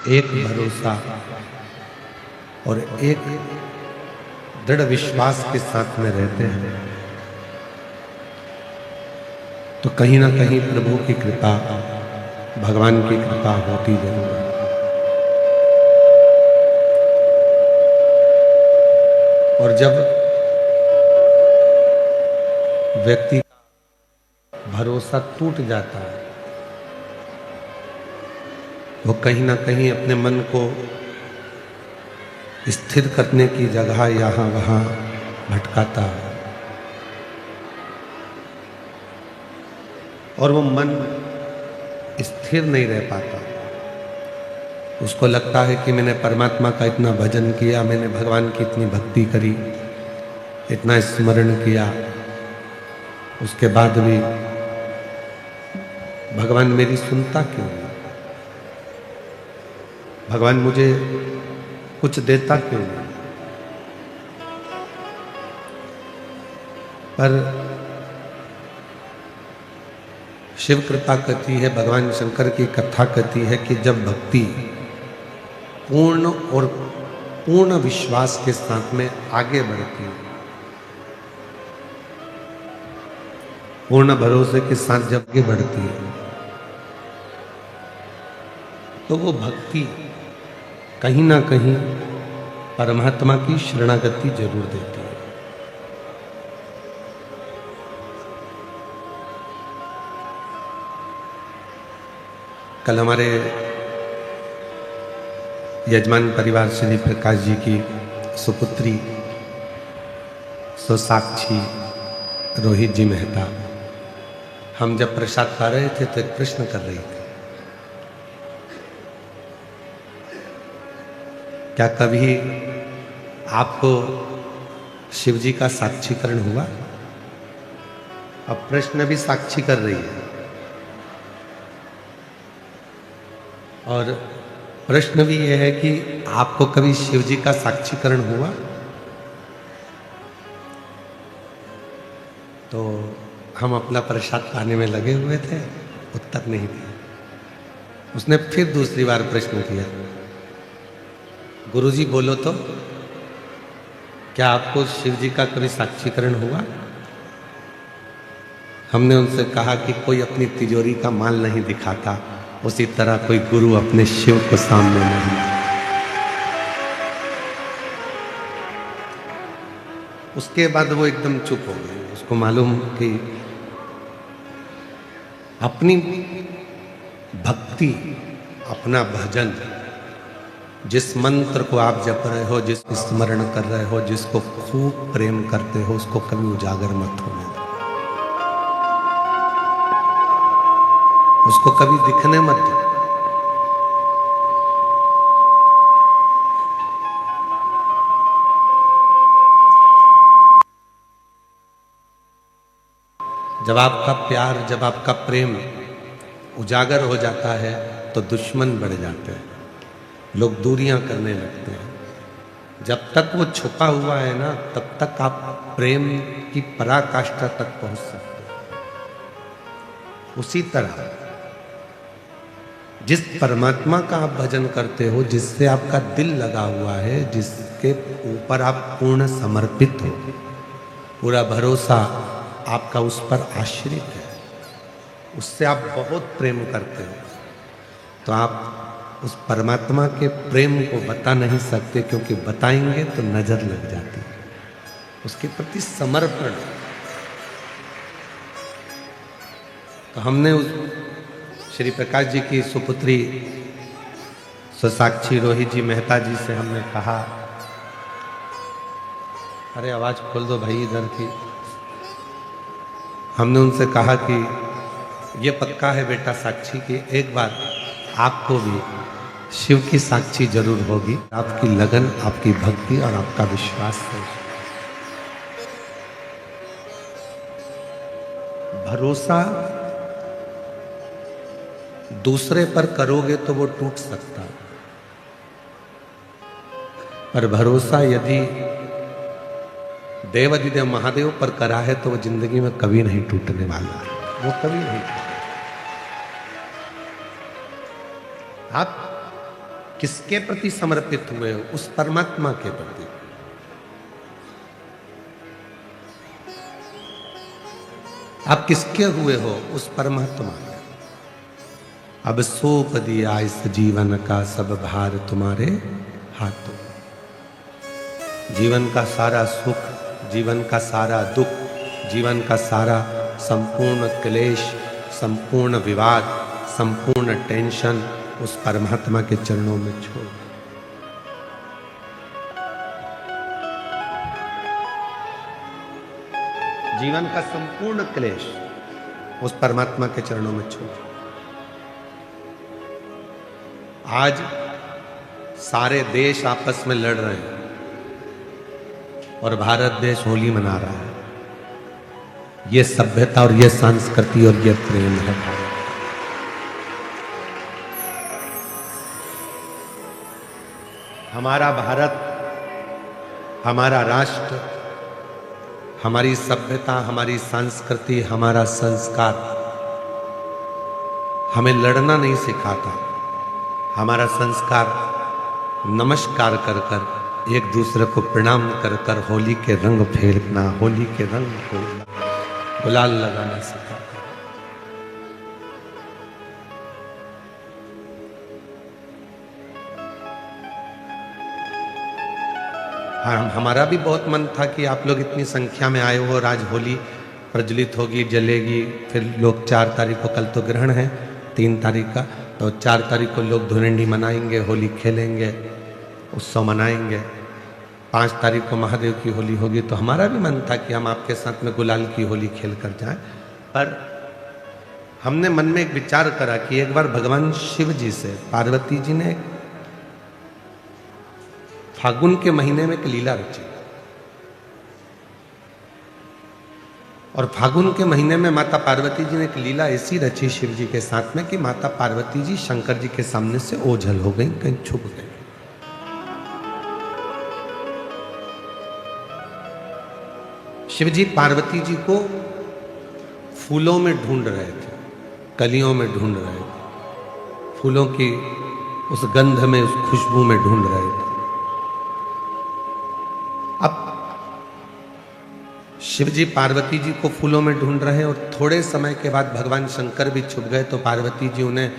एक भरोसा और एक दृढ़ विश्वास के साथ में रहते हैं तो कहीं ना कहीं प्रभु की कृपा, भगवान की कृपा होती जरूर है। और जब व्यक्ति का भरोसा टूट जाता है, वो कहीं ना कहीं अपने मन को स्थिर करने की जगह यहाँ वहाँ भटकाता है और वो मन स्थिर नहीं रह पाता। उसको लगता है कि मैंने परमात्मा का इतना भजन किया, मैंने भगवान की इतनी भक्ति करी, इतना स्मरण किया, उसके बाद भी भगवान मेरी सुनता क्यों नहीं, भगवान मुझे कुछ देता क्यों नहीं। पर शिव कृपा कहती है, भगवान शंकर की कथा कहती है कि जब भक्ति पूर्ण और पूर्ण विश्वास के साथ में आगे बढ़ती है, पूर्ण भरोसे के साथ जब आगे बढ़ती है, तो वो भक्ति कहीं ना कहीं परमात्मा की शरणागति जरूर देती है। कल हमारे यजमान परिवार श्री प्रकाश जी की सुपुत्री साक्षी रोहित जी मेहता, हम जब प्रसाद खा रहे थे तो एक प्रश्न कर रही थी, क्या कभी आपको शिव जी का साक्षीकरण हुआ? अब प्रश्न भी साक्षी कर रही है और प्रश्न भी यह है कि आपको कभी शिव जी का साक्षीकरण हुआ? तो हम अपना प्रसाद खाने में लगे हुए थे, उत्तर नहीं दिया। उसने फिर दूसरी बार प्रश्न किया, गुरुजी बोलो तो, क्या आपको शिव जी का कभी साक्षीकरण हुआ? हमने उनसे कहा कि कोई अपनी तिजोरी का माल नहीं दिखाता, उसी तरह कोई गुरु अपने शिव को सामने नहीं। उसके बाद वो एकदम चुप हो गए। उसको मालूम कि अपनी भक्ति, अपना भजन, जिस मंत्र को आप जप रहे हो, जिस स्मरण कर रहे हो, जिसको खूब प्रेम करते हो, उसको कभी उजागर मत होने दो, उसको कभी दिखने मत दो। जब आपका प्यार, जब आपका प्रेम उजागर हो जाता है तो दुश्मन बढ़ जाते हैं, लोग दूरियां करने लगते हैं। जब तक वो छुपा हुआ है ना, तब तक आप प्रेम की पराकाष्ठा तक पहुंच सकते हैं। उसी तरह जिस परमात्मा का आप भजन करते हो, जिससे आपका दिल लगा हुआ है, जिसके ऊपर आप पूर्ण समर्पित हो, पूरा भरोसा आपका उस पर आश्रित है, उससे आप बहुत प्रेम करते हो, तो आप उस परमात्मा के प्रेम को बता नहीं सकते, क्योंकि बताएंगे तो नजर लग जाती है। उसके प्रति समर्पण। तो हमने उस श्री प्रकाश जी की सुपुत्री साक्षी रोहित जी मेहता जी से हमने कहा, अरे आवाज खोल दो भाई इधर की। हमने उनसे कहा कि ये पक्का है बेटा साक्षी की, एक बार आपको भी शिव की साक्षी जरूर होगी। आपकी लगन, आपकी भक्ति और आपका विश्वास है। भरोसा दूसरे पर करोगे तो वो टूट सकता है, पर भरोसा यदि देवाधिदेव महादेव पर करा है तो वो जिंदगी में कभी नहीं टूटने वाला है, वो कभी नहीं टूटेगा। आप किसके प्रति समर्पित हुए हो? उस परमात्मा के प्रति। आप किसके हुए हो? उस परमात्मा के। अब सौंप दिया इस जीवन का सब भार तुम्हारे हाथों। जीवन का सारा सुख, जीवन का सारा दुख, जीवन का सारा संपूर्ण क्लेश, संपूर्ण विवाद, संपूर्ण टेंशन उस परमात्मा के चरणों में छोड़। जीवन का संपूर्ण क्लेश उस परमात्मा के चरणों में छोड़। आज सारे देश आपस में लड़ रहे हैं और भारत देश होली मना रहा है। ये सभ्यता और ये संस्कृति और ये प्रेम है भारत। हमारा भारत, हमारा राष्ट्र, हमारी सभ्यता, हमारी संस्कृति, हमारा संस्कार हमें लड़ना नहीं सिखाता। हमारा संस्कार नमस्कार कर कर, एक दूसरे को प्रणाम कर कर होली के रंग फेरना, होली के रंग को गुलाल लगाना सिखाता। हाँ, हमारा भी बहुत मन था कि आप लोग इतनी संख्या में आए हो और आज होली प्रज्वलित होगी, जलेगी। फिर लोग 4 तारीख को, कल तो ग्रहण है 3 तारीख का, तो 4 तारीख को लोग धुरंडी मनाएंगे, होली खेलेंगे, उत्सव मनाएंगे। 5 तारीख को महादेव की होली होगी। तो हमारा भी मन था कि हम आपके साथ में गुलाल की होली खेल कर जाएं। पर हमने मन में एक विचार करा कि एक बार भगवान शिव जी से पार्वती जी ने फागुन के महीने में एक लीला रची, और फागुन के महीने में माता पार्वती जी ने एक लीला ऐसी रची शिव जी के साथ में कि माता पार्वती जी शंकर जी के सामने से ओझल हो गई, कहीं छुप गई। शिव जी पार्वती जी को फूलों में ढूंढ रहे थे, कलियों में ढूंढ रहे थे, फूलों की उस गंध में, उस खुशबू में ढूंढ रहे थे। अब शिव जी पार्वती जी को फूलों में ढूंढ रहे हैं और थोड़े समय के बाद भगवान शंकर भी छुप गए। तो पार्वती जी उन्हें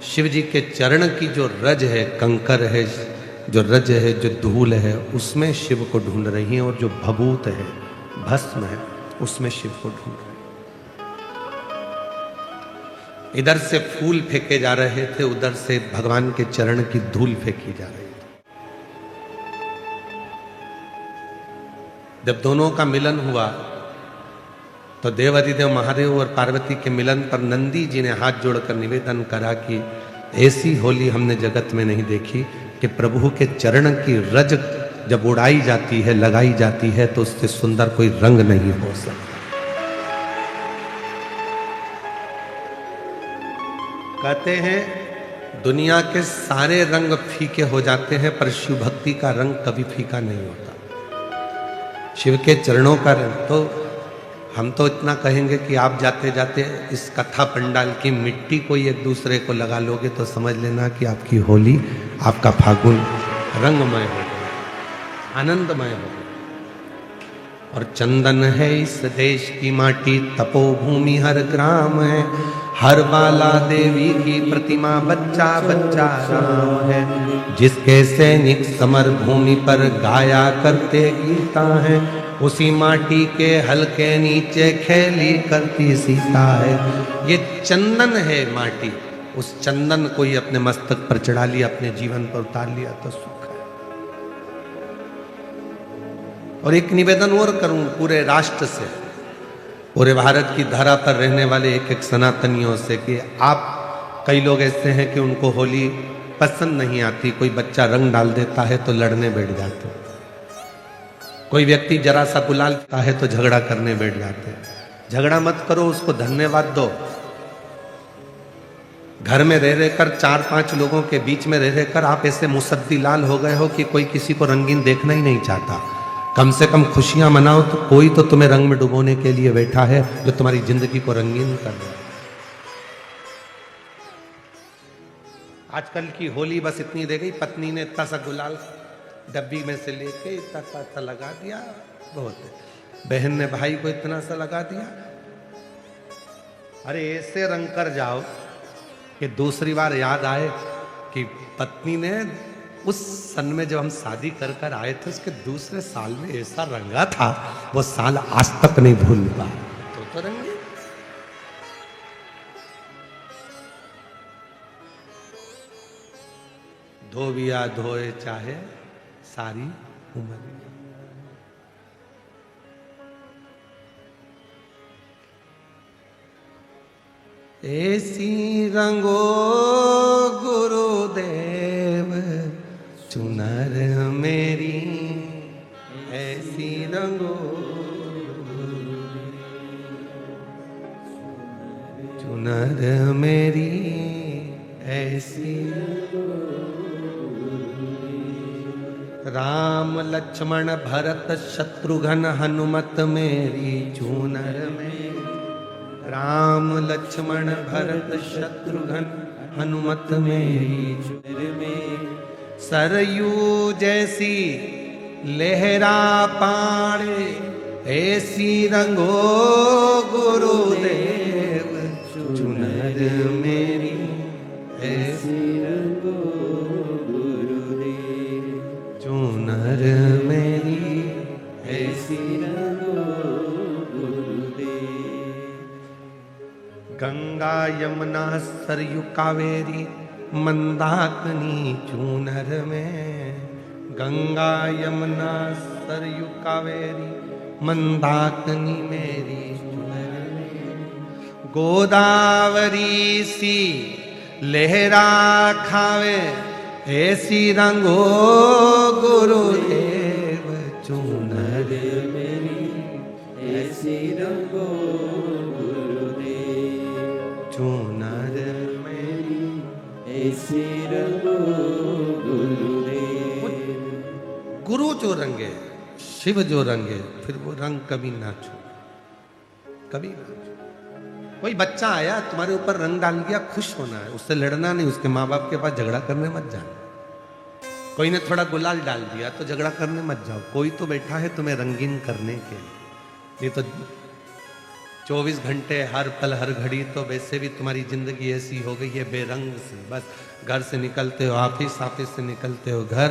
शिव जी के चरण की जो रज है, कंकर है, जो रज है, जो धूल है, उसमें शिव को ढूंढ रही हैं, और जो भभूत है, भस्म है, उसमें शिव को ढूंढ रहे हैं। इधर से फूल फेंके जा रहे थे, उधर से भगवान के चरण की धूल फेंकी जा रही थी। जब दोनों का मिलन हुआ तो देवाधिदेव महादेव और पार्वती के मिलन पर नंदी जी ने हाथ जोड़कर निवेदन करा कि ऐसी होली हमने जगत में नहीं देखी कि प्रभु के चरण की रज जब उड़ाई जाती है, लगाई जाती है, तो उससे सुंदर कोई रंग नहीं हो सकता। कहते हैं दुनिया के सारे रंग फीके हो जाते हैं, पर शिव भक्ति का रंग कभी फीका नहीं होता। शिव के चरणों का रंग, तो हम तो इतना कहेंगे कि आप जाते जाते इस कथा पंडाल की मिट्टी कोई एक दूसरे को लगा लोगे तो समझ लेना कि आपकी होली, आपका फागुन रंगमय हो गया, आनंदमय हो गया। और चंदन है इस देश की माटी, तपोभूमि हर ग्राम है, हर बाला देवी की प्रतिमा, बच्चा बच्चा राम है। जिसके सैनिक समर भूमि पर गाया करते गीता है, उसी माटी के हल्के नीचे खेली करती सीता है। ये चंदन है माटी, उस चंदन को ही अपने मस्तक पर चढ़ा लिया, अपने जीवन पर उतार लिया तो सुख है। और एक निवेदन और करूं पूरे राष्ट्र से, पूरे भारत की धरा पर रहने वाले एक एक सनातनियों से, कि आप, कई लोग ऐसे हैं कि उनको होली पसंद नहीं आती, कोई बच्चा रंग डाल देता है तो लड़ने बैठ जाते हैं, कोई व्यक्ति जरा सा गुलाल देता है तो झगड़ा करने बैठ जाते हैं। झगड़ा मत करो, उसको धन्यवाद दो। घर में रह रहकर 4-5 लोगों के बीच में रह रहकर आप ऐसे मुसद्दी लाल हो गए हो कि कोई किसी को रंगीन देखना ही नहीं चाहता। कम से कम खुशियां मनाओ, तो कोई तो तुम्हें रंग में डुबोने के लिए बैठा है, जो तुम्हारी जिंदगी को रंगीन कर रहा है। आजकल की होली बस इतनी दे गई, पत्नी ने इतना सा गुलाल डब्बी में से लेके इतना सा लगा दिया, बहुत है। बहन ने भाई को इतना सा लगा दिया। अरे ऐसे रंग कर जाओ कि दूसरी बार याद आए कि पत्नी ने उस सन में जब हम शादी कर कर आए थे उसके दूसरे साल में ऐसा रंगा था, वो साल आज तक नहीं भूल पाया। तो रंगे धोबिया धोए चाहे सारी उम्र। ऐसी रंगो गुरुदेव चुनर मेरी, ऐसी रंगो चुनर मेरी, ऐसी राम लक्ष्मण भरत शत्रुघ्न हनुमत मेरी चूनर मेरी। राम लक्ष्मण भरत शत्रुघ्न हनुमत मेरी चूनर मेरी। सरयू जैसी लहरा पाड़े, ऐसी रंगो गुरुदेव चुनर मेरी, ऐसी रंगो गुरुदेव चुनर मेरी, ऐसी रंगो गुरुदेव। गंगा यमुना सरयू कावेरी मंदाकिनी चूनर में। गंगा यमुना सरयू कावेरी मंदाकिनी मेरी चूनर में। गोदावरी सी लहरा खावे, ऐसी रंगो गुरुदेव चूनर मेरी, ऐसी रंगो गुरुदेव चूनर मेरी, ऐसी रंगो गुरुदेव। गुरु जो रंगे, शिव जो रंगे, फिर वो रंग कभी ना छू, कभी ना छू। कोई बच्चा आया तुम्हारे ऊपर रंग डाल दिया, खुश होना है, उससे लड़ना नहीं, उसके माँ बाप के पास झगड़ा करने मत जाना। कोई ने थोड़ा गुलाल डाल दिया तो झगड़ा करने मत जाओ। कोई तो बैठा है तुम्हें रंगीन करने के लिए। ये तो 24 घंटे हर पल हर घड़ी तो वैसे भी तुम्हारी जिंदगी ऐसी हो गई है बेरंग से। बस घर से निकलते हो ऑफिस, ऑफिस से निकलते हो घर,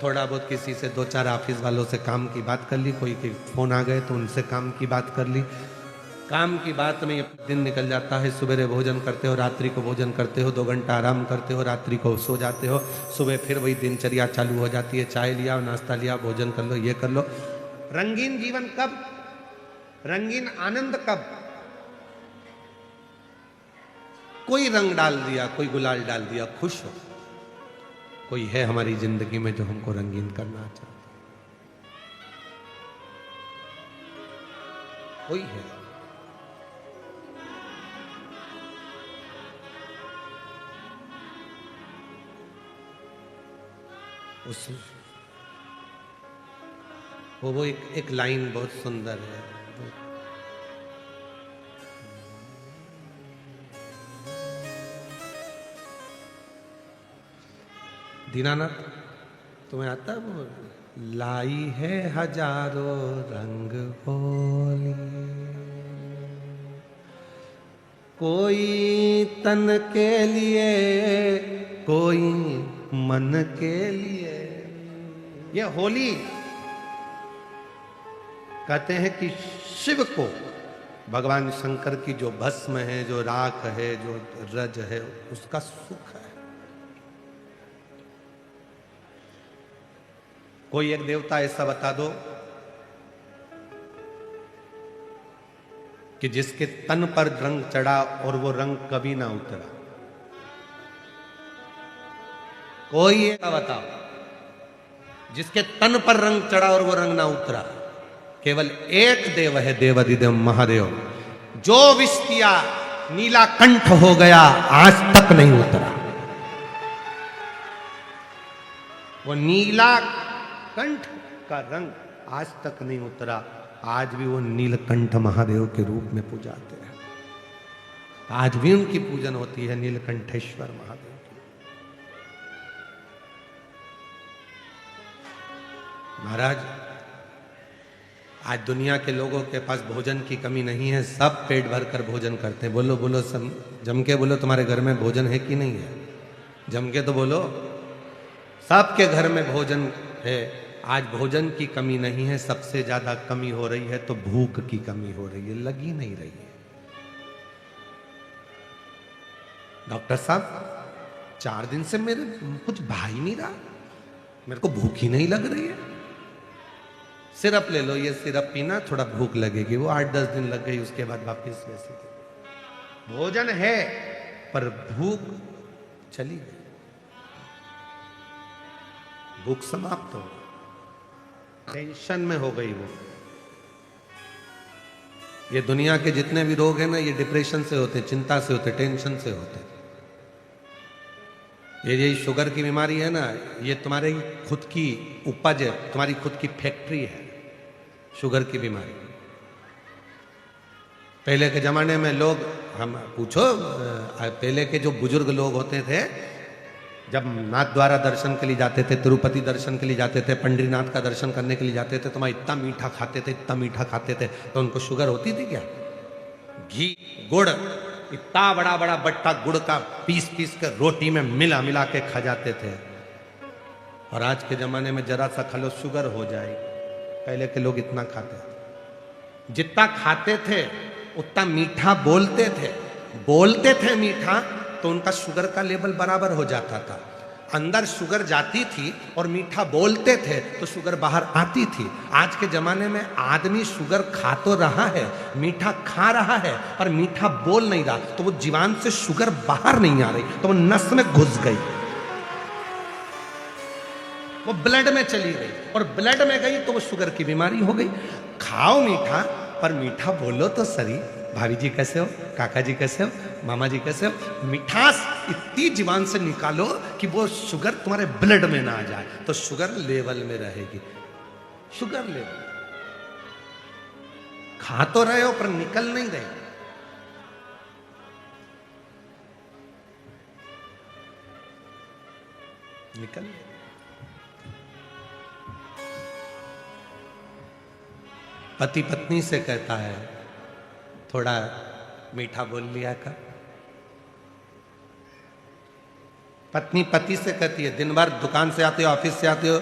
थोड़ा बहुत किसी से 2-4 ऑफिस वालों से काम की बात कर ली, कोई के फोन आ गए तो उनसे काम की बात कर ली। काम की बात में दिन निकल जाता है। सुबह भोजन करते हो, रात्रि को भोजन करते हो, 2 घंटा आराम करते हो, रात्रि को सो जाते हो, सुबह फिर वही दिनचर्या चालू हो जाती है। चाय लिया, नाश्ता लिया, भोजन कर लो, ये कर लो। रंगीन जीवन कब? रंगीन आनंद कब? कोई रंग डाल दिया, कोई गुलाल डाल दिया, खुश हो। कोई है हमारी जिंदगी में जो हमको रंगीन करना चाहता, कोई है। उस वो एक लाइन बहुत सुंदर है। दीनानाथ तुम्हें आता है वो? लाई है हजारों रंग होली, कोई तन के लिए, कोई मन के लिए। ये होली कहते हैं कि शिव को, भगवान शंकर की जो भस्म है, जो राख है, जो रज है, उसका सुख है। कोई एक देवता ऐसा बता दो कि जिसके तन पर रंग चढ़ा और वो रंग कभी ना उतरा। कोई ऐसा बताओ जिसके तन पर रंग चढ़ा और वो रंग ना उतरा। केवल एक देव है, देवाधिदेव महादेव, जो विष किया नीला कंठ हो गया, आज तक नहीं उतरा। वो नीला कंठ का रंग आज तक नहीं उतरा। आज भी वो नीलकंठ महादेव के रूप में पूजाते हैं। आज भी उनकी पूजन होती है, नीलकंठेश्वर महादेव की। महाराज, आज दुनिया के लोगों के पास भोजन की कमी नहीं है, सब पेट भर कर भोजन करते हैं। बोलो बोलो, सब जम के बोलो, तुम्हारे घर में भोजन है कि नहीं है? जम के तो बोलो, सबके घर में भोजन है। आज भोजन की कमी नहीं है, सबसे ज्यादा कमी हो रही है तो भूख की कमी हो रही है, लगी नहीं रही है। डॉक्टर साहब 4 दिन से मेरे कुछ भा ही नहीं रहा, मेरे को भूख ही नहीं लग रही है। सिरप ले लो, ये सिरप पीना, थोड़ा भूख लगेगी। वो 8-10 दिन लग गई, उसके बाद वापिस वैसे। भोजन है पर भूख चली गई, भूख समाप्त हो गई, टेंशन में हो गई वो। ये दुनिया के जितने भी रोग हैं ना, ये डिप्रेशन से होते, चिंता से होते, टेंशन से होते। ये यही शुगर की बीमारी है ना, ये तुम्हारी खुद की उपज है, तुम्हारी खुद की फैक्ट्री है शुगर की बीमारी। पहले के जमाने में लोग, हम पूछो, पहले के जो बुजुर्ग लोग होते थे, जब नाथ द्वारा दर्शन के लिए जाते थे, तिरुपति दर्शन के लिए जाते थे, पंडरीनाथ का दर्शन करने के लिए जाते थे, तो वहां इतना मीठा खाते थे, इतना मीठा खाते थे, तो उनको शुगर होती थी क्या? घी गुड़, इतना बड़ा बड़ा बट्टा गुड़ का पीस पीस कर रोटी में मिला मिला के खा जाते थे। और आज के जमाने में जरा सा खलो शुगर हो जाए। पहले के लोग इतना खाते थे, जितना खाते थे उतना मीठा बोलते थे मीठा, तो उनका शुगर का लेवल बराबर हो जाता था। अंदर शुगर जाती थी और मीठा बोलते थे तो शुगर बाहर आती थी। आज के जमाने में आदमी शुगर खा तो रहा है, मीठा खा रहा है, पर मीठा बोल नहीं रहा, तो वो जीवान से शुगर बाहर नहीं आ रही, तो वो नस में घुस गई, वो ब्लड में चली गई, और ब्लड में गई तो वो शुगर की बीमारी हो गई। खाओ मीठा, पर मीठा बोलो तो सही। भाभी जी कैसे हो, काका जी कैसे हो, मामा जी कैसे हो? मिठास इतनी जीवान से निकालो कि वो शुगर तुम्हारे ब्लड में ना आ जाए, तो शुगर लेवल में रहेगी। शुगर लेवल खा तो रहे हो पर निकल नहीं रहे। निकल पति पत्नी से कहता है, थोड़ा मीठा बोल लिया कर। पत्नी पति से कहती है, दिन भर दुकान से आते हो, ऑफिस से आते हो,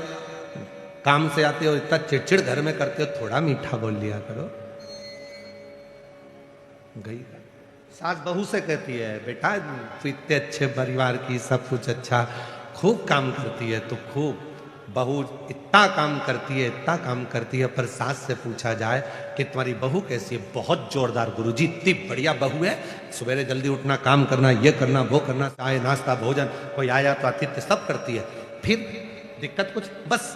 काम से आते हो, इतना चिड़चिड़ घर में करते हो, थोड़ा मीठा बोल लिया करो। गई सास बहू से कहती है, बेटा तू इतने अच्छे परिवार की, सब कुछ अच्छा, खूब काम करती है, तो खूब बहू इतना काम करती है, इतना काम करती है, पर सास से पूछा जाए कि तुम्हारी बहू कैसी है? बहुत जोरदार गुरुजी, इतनी बढ़िया बहू है, सवेरे जल्दी उठना, काम करना, ये करना, वो करना, चाय नाश्ता भोजन, कोई आया तो आतिथ्य सब करती है। फिर दिक्कत कुछ, बस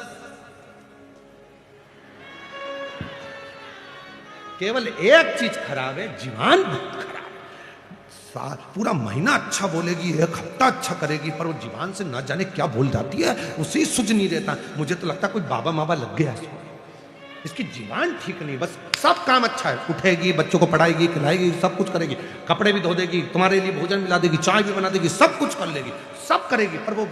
केवल एक चीज खराब है, जीवान बहुत खराब। पूरा महीना अच्छा बोलेगी, एक हफ्ता अच्छा करेगी, पर वो जीवान से न जाने क्या बोल जाती है, उसे सुझ नहीं रहता। मुझे तो लगता कोई बाबा माबा लग गया इसको, इसकी जीवान ठीक नहीं। बस सब काम अच्छा है, उठेगी, बच्चों को पढ़ाएगी, खिलाएगी, सब कुछ करेगी, कपड़े भी धो देगी, तुम्हारे लिए भोजन मिला देगी, चाय भी बना देगी, सब कुछ कर लेगी, सब करेगी, पर वो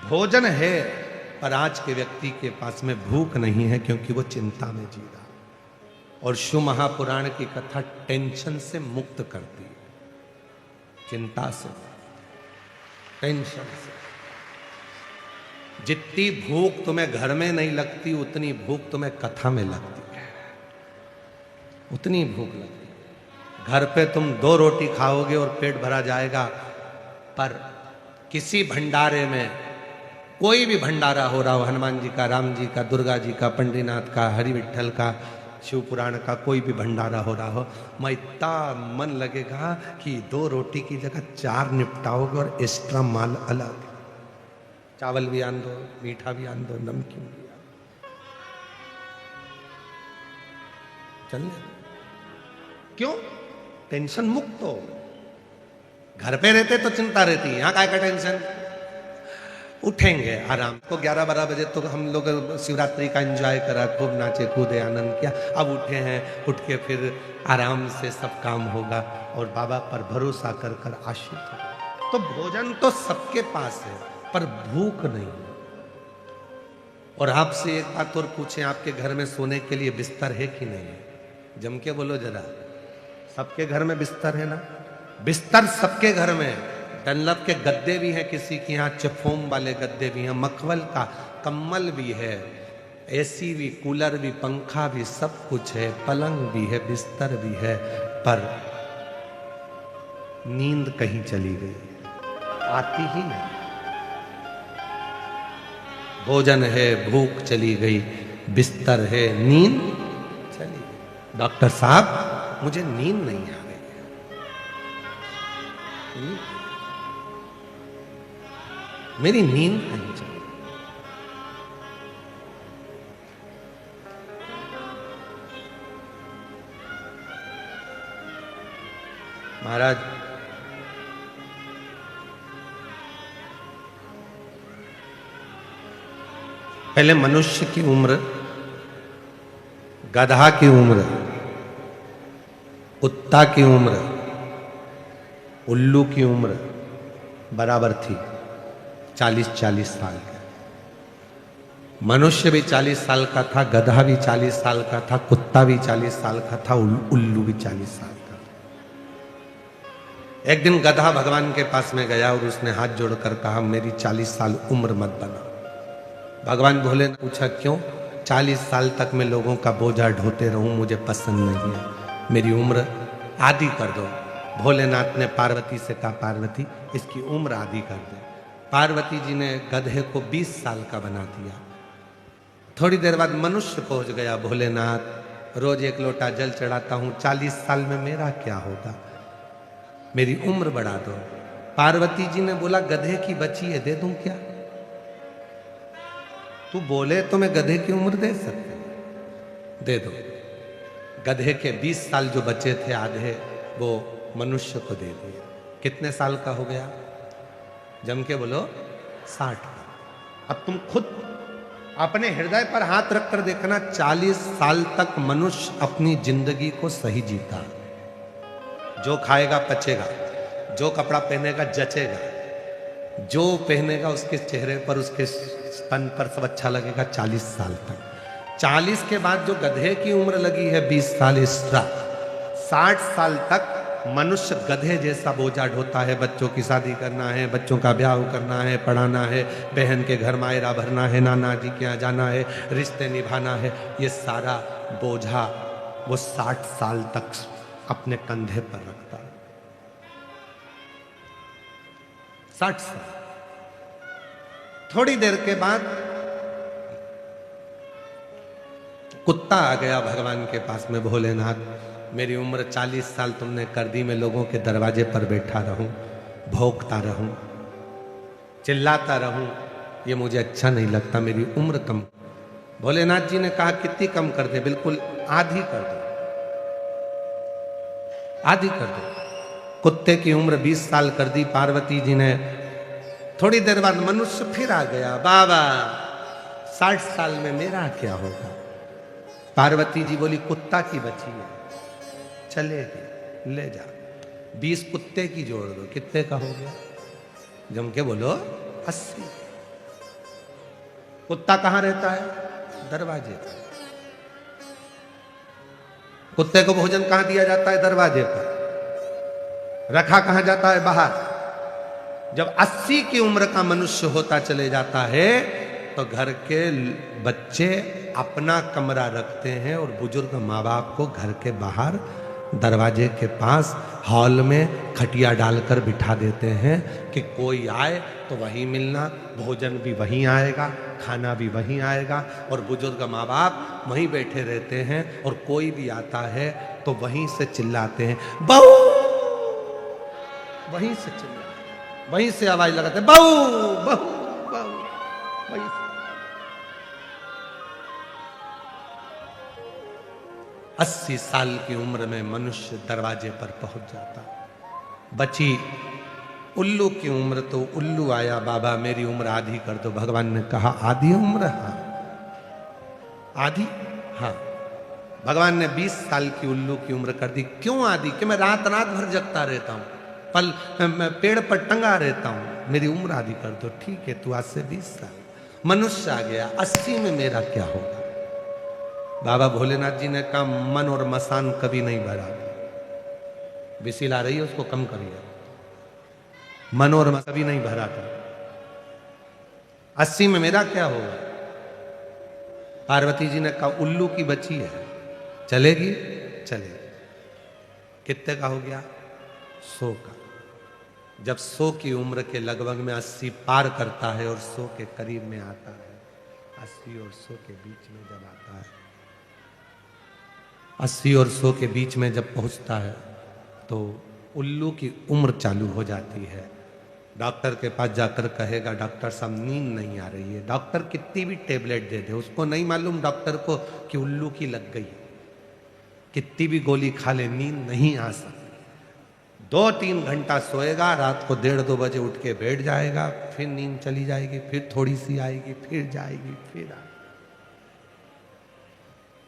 भोजन है, पर आज के व्यक्ति के पास में भूख नहीं है, क्योंकि वो चिंता में जी रहा। और शिव महापुराण की कथा टेंशन से मुक्त करती है, चिंता से, टेंशन से। जितनी भूख तुम्हें घर में नहीं लगती, उतनी भूख तुम्हें कथा में लगती है, उतनी भूख लगती है। घर पे तुम 2 रोटी खाओगे और पेट भरा जाएगा, पर किसी भंडारे में, कोई भी भंडारा हो रहा हो, हनुमान जी का, राम जी का, दुर्गा जी का, पंडरीनाथ का, हरि विठल का, शिव पुराण का, कोई भी भंडारा हो रहा हो, मैं इतना मन लगेगा कि 2 रोटी की जगह 4 निपटाओगे, और एक्स्ट्रा माल अलग, चावल भी आन दो, मीठा भी आन दो, नमकीन भी आन दो, चलिए। क्यों? टेंशन मुक्त हो। घर पे रहते तो चिंता रहती है, यहां काय का टेंशन? उठेंगे आराम को 11-12 बजे तो हम लोग शिवरात्रि का एंजॉय करा, खूब नाचे कूदे आनंद किया। अब उठे हैं, उठ के फिर आराम से सब काम होगा और बाबा पर भरोसा कर कर आश्रित हो। तो भोजन तो सबके पास है पर भूख नहीं। और आपसे एक बात और पूछें, आपके घर में सोने के लिए बिस्तर है कि नहीं है? जम के बोलो जरा। सबके घर में बिस्तर है ना? बिस्तर सबके घर में है। डनलप के गद्दे भी हैं, किसी के यहाँ चफोम वाले गद्दे भी हैं, मखमल का कम्बल भी है, एसी भी, कूलर भी, पंखा भी, सब कुछ है, पलंग भी है, बिस्तर भी है, पर नींद कहीं चली गई, आती ही नहीं। भोजन है, भूख चली गई, बिस्तर है, नींद चली गई। डॉक्टर साहब मुझे नींद नहीं आ रही है, मेरी नींद नहीं चली। महाराज पहले मनुष्य की उम्र, गधा की उम्र, कुत्ता की उम्र, उल्लू की उम्र बराबर थी, 40-40 साल का। मनुष्य भी 40 साल का था, गधा भी 40 साल का था, कुत्ता भी 40 साल का था, उल्लू भी 40 साल का था। एक दिन गधा भगवान के पास में गया और उसने हाथ जोड़कर कहा, मेरी 40 साल उम्र मत बना। भगवान भोले ने पूछा, क्यों? 40 साल तक मैं लोगों का बोझा ढोते रहूं, मुझे पसंद नहीं है, मेरी उम्र आधी कर दो। भोलेनाथ ने पार्वती से कहा, पार्वती इसकी उम्र आधी कर दो। पार्वती जी ने गधे को 20 साल का बना दिया। थोड़ी देर बाद मनुष्य पहुंच गया, भोलेनाथ रोज 1 लोटा जल चढ़ाता हूं, 40 साल में मेरा क्या होगा, मेरी उम्र बढ़ा दो। पार्वती जी ने बोला, गधे की बची है, दे दूं क्या? तू बोले तो मैं गधे की उम्र दे सकती, दे दो। गधे के 20 साल जो बचे थे आधे, वो मनुष्य को दे दिए। कितने साल का हो गया? जम के बोलो 60। अब तुम खुद अपने हृदय पर हाथ रखकर देखना, 40 साल तक मनुष्य अपनी जिंदगी को सही जीता। जो खाएगा पचेगा, जो कपड़ा पहनेगा जचेगा, जो पहनेगा उसके चेहरे पर, उसके स्तन पर सब अच्छा लगेगा 40 साल तक। 40 के बाद जो गधे की उम्र लगी है 20 साल एक्स्ट्रा, 60 साल तक मनुष्य गधे जैसा बोझा ढोता है। बच्चों की शादी करना है, बच्चों का ब्याह करना है, पढ़ाना है, बहन के घर मायरा भरना है, नाना जी के यहाँ जाना है, रिश्ते निभाना है, ये सारा बोझा वो 60 साल तक अपने कंधे पर रखता है। 60 साल। थोड़ी देर के बाद कुत्ता आ गया भगवान के पास में, भोलेनाथ मेरी उम्र 40 साल तुमने कर दी, मैं लोगों के दरवाजे पर बैठा रहूं, भौंकता रहूं, चिल्लाता रहूं, ये मुझे अच्छा नहीं लगता, मेरी उम्र कम। भोलेनाथ जी ने कहा, कितनी कम कर दे? बिल्कुल आधी कर दो, आधी कर दो। कुत्ते की उम्र 20 साल कर दी पार्वती जी ने। थोड़ी देर बाद मनुष्य फिर आ गया, बाबा 60 साल में मेरा क्या होगा? पार्वती जी बोली, कुत्ता की बची है, चलेगी, ले जा। 20 कुत्ते की जोड़ दो, कितने का हो गया? जम के बोलो 80। कुत्ता कहां रहता है? दरवाजे पर। कुत्ते को भोजन कहां दिया जाता है? दरवाजे पर। रखा कहां जाता है? बाहर। जब 80 की उम्र का मनुष्य होता चले जाता है तो घर के बच्चे अपना कमरा रखते हैं और बुजुर्ग माँ बाप को घर के बाहर दरवाजे के पास हॉल में खटिया डालकर बिठा देते हैं कि कोई आए तो वहीं मिलना, भोजन भी वहीं आएगा, खाना भी वहीं आएगा, और बुजुर्ग माँ बाप वहीं बैठे रहते हैं और कोई भी आता है तो वहीं से चिल्लाते हैं, बहू, वहीं से चिल्लाते, वहीं से आवाज लगाते, बहू बहू बहू, वहीं से। 80 साल की उम्र में मनुष्य दरवाजे पर पहुंच जाता। बची उल्लू की उम्र तो उल्लू आया, बाबा मेरी उम्र आधी कर दो। भगवान ने कहा आधी उम्र? हाँ आधी, हाँ। भगवान ने 20 साल की उल्लू की उम्र कर दी। क्यों आधी? कि मैं रात रात भर जगता रहता हूं, मैं पेड़ पर टंगा रहता हूं, मेरी उम्र आधी कर दो। ठीक है, तू आज से 20 साल। मनुष्य आ गया, 80 में मेरा क्या होगा? बाबा भोलेनाथ जी ने कहा मन और मसान कभी नहीं भरा। बिसिल आ रही है, उसको कम करिए। मन और मसान कभी नहीं भरा था। 80 में मेरा क्या होगा? पार्वती जी ने कहा उल्लू की बच्ची है, चलेगी? चलेगी। कितने का हो गया? 100 का। जब 100 की उम्र के लगभग में 80 पार करता है और 100 के करीब में आता है, 80 और 100 के बीच में जब आता है, 80 और 100 के बीच में जब पहुंचता है तो उल्लू की उम्र चालू हो जाती है। डॉक्टर के पास जाकर कहेगा डॉक्टर साहब नींद नहीं आ रही है। डॉक्टर कितनी भी टेबलेट दे दे, उसको नहीं मालूम डॉक्टर को कि उल्लू की लग गई। कितनी भी गोली खा ले नींद नहीं आ सकती। 2-3 घंटा सोएगा, रात को 1:30-2 बजे उठ के बैठ जाएगा, फिर नींद चली जाएगी, फिर थोड़ी सी आएगी, फिर जाएगी, फिर आएगी।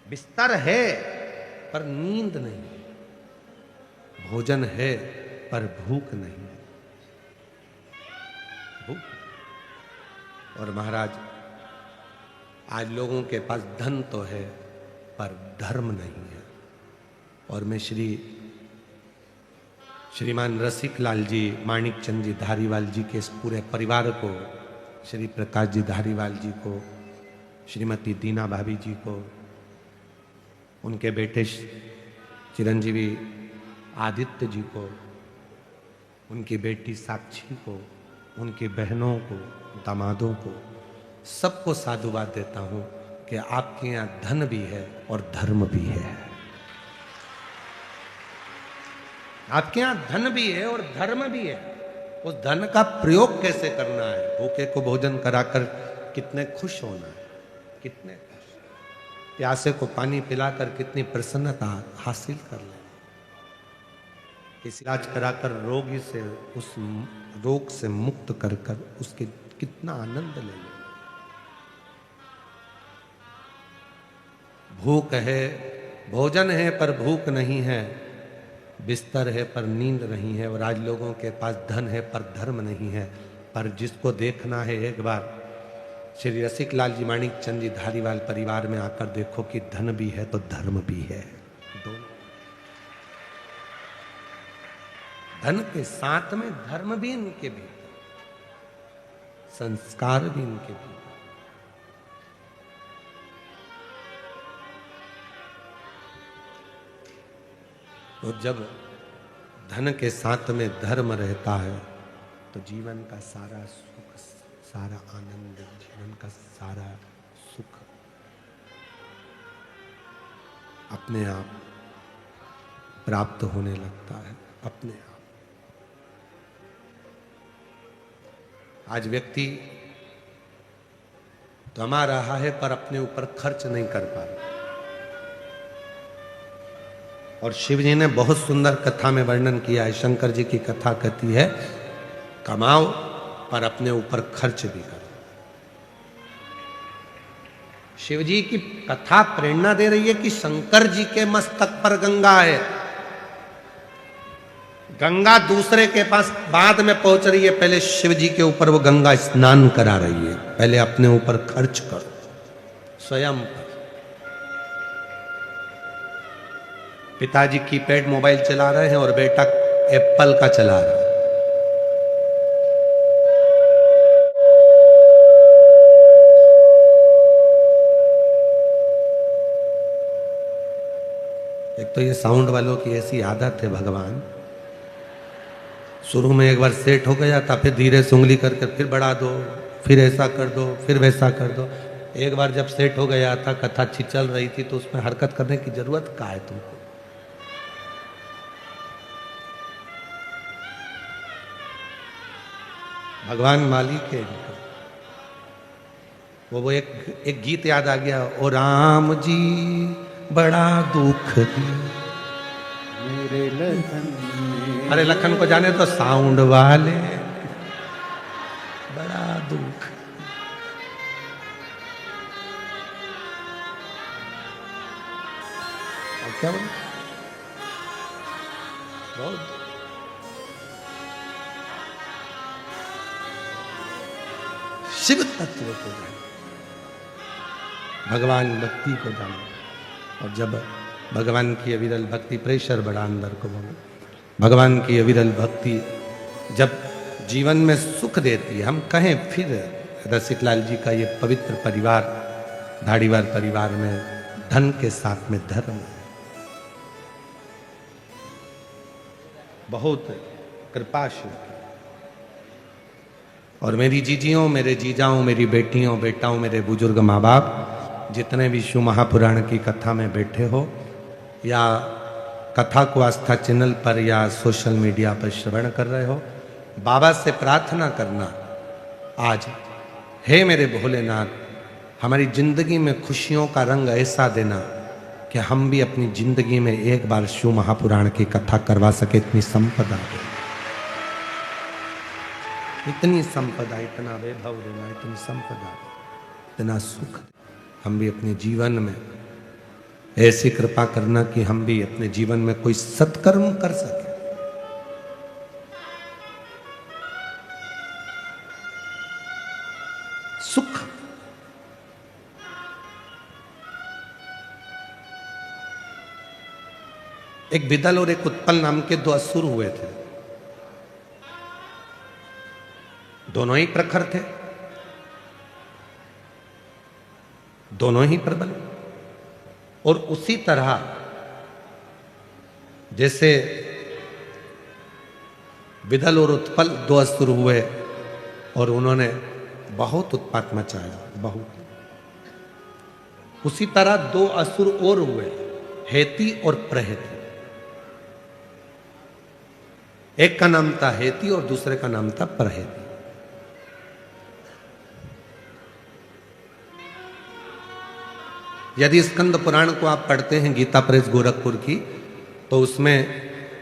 बिस्तर है पर नींद नहीं, भोजन है पर भूख नहीं। और महाराज आज लोगों के पास धन तो है पर धर्म नहीं है। और मैं श्रीमान रसिक लाल जी, माणिक चंद जी धारीवाल जी के इस पूरे परिवार को, श्री प्रकाश जी धारीवाल जी को, श्रीमती दीना भाभी जी को, उनके बेटे चिरंजीवी आदित्य जी को, उनकी बेटी साक्षी को, उनकी बहनों को, दामादों को, सबको साधुवाद देता हूं कि आपके यहां धन भी है और धर्म भी है। आपके यहां धन भी है और धर्म भी है। उस धन का प्रयोग कैसे करना है? भूखे को भोजन कराकर कितने खुश होना है, कितने खुश, प्यासे को पानी पिलाकर कितनी प्रसन्नता हासिल कर ले, इस इलाज कराकर रोगी से, उस रोग से मुक्त कर उसके कितना आनंद ले ले। भूख है, भोजन है पर भूख नहीं है, बिस्तर है पर नींद नहीं है। और आज लोगों के पास धन है पर धर्म नहीं है। पर जिसको देखना है एक बार श्री रसिक लाल जी, माणिक चंद जी धारीवाल परिवार में आकर देखो कि धन भी है तो धर्म भी है। दोनों धन के साथ में धर्म भी इनके भीतर, संस्कार भी इनके भीतर। तो जब धन के साथ में धर्म रहता है तो जीवन का सारा सुख, सारा आनंद, जीवन का सारा सुख अपने आप प्राप्त होने लगता है, अपने आप। आज व्यक्ति कमा रहा है पर अपने ऊपर खर्च नहीं कर पा रहा। और शिव जी ने बहुत सुंदर कथा में वर्णन किया है। शंकर जी की कथा कहती है कमाओ पर अपने ऊपर खर्च भी करो। शिव जी की कथा प्रेरणा दे रही है कि शंकर जी के मस्तक पर गंगा है, गंगा दूसरे के पास बाद में पहुंच रही है, पहले शिव जी के ऊपर वो गंगा स्नान करा रही है। पहले अपने ऊपर खर्च करो, स्वयं पर। पिताजी कीपैड मोबाइल चला रहे हैं और बेटा एप्पल का चला रहा है। एक तो ये साउंड वालों की ऐसी आदत है भगवान, शुरू में एक बार सेट हो गया था, फिर धीरे से उंगली करके फिर बढ़ा दो, फिर ऐसा कर दो, फिर वैसा कर दो। एक बार जब सेट हो गया था, कथा अच्छी चल रही थी, तो उसमें हरकत करने की जरूरत क्या है तुमको? भगवान मालिक है इनका। वो एक गीत याद आ गया, ओ राम जी बड़ा दुख मेरे लखन। अरे लखन को जाने तो साउंड वाले दुख। और क्या बोले? बहुत शिव तत्व को जानो, भगवान भक्ति को जानो। और जब भगवान की अविरल भक्ति, प्रेशर बढ़ा अंदर को बोलो, भगवान की अविरल भक्ति जब जीवन में सुख देती है, हम कहें फिर रसिकलाल जी का ये पवित्र परिवार, धाड़ीवार परिवार में धन के साथ में धर्म, बहुत कृपा शिव की। और मेरी जीजियों, मेरे जीजाओं, मेरी बेटियों, बेटाओं, मेरे बुजुर्ग माँ बाप, जितने भी शिव महापुराण की कथा में बैठे हो या कथा को आस्था चैनल पर या सोशल मीडिया पर श्रवण कर रहे हो, बाबा से प्रार्थना करना आज, हे मेरे भोलेनाथ, हमारी जिंदगी में खुशियों का रंग ऐसा देना कि हम भी अपनी जिंदगी में एक बार शिव महापुराण की कथा करवा सके, इतनी संपदा दे, इतनी संपदा, इतना वैभव देना, इतनी संपदा, इतना सुख, हम भी अपने जीवन में ऐसी कृपा करना कि हम भी अपने जीवन में कोई सत्कर्म कर सके। सुख, एक बिदल और एक उत्पल नाम के दो असुर हुए थे, दोनों ही प्रखर थे, दोनों ही प्रबल। और उसी तरह जैसे बिदल और उत्पल दो असुर हुए और उन्होंने बहुत उत्पात मचाया, बहुत, उसी तरह दो असुर और हुए, हेती और प्रहेती। एक का नाम था हेती और दूसरे का नाम था प्रहेती। यदि स्कंद पुराण को आप पढ़ते हैं गीता प्रेस गोरखपुर की, तो उसमें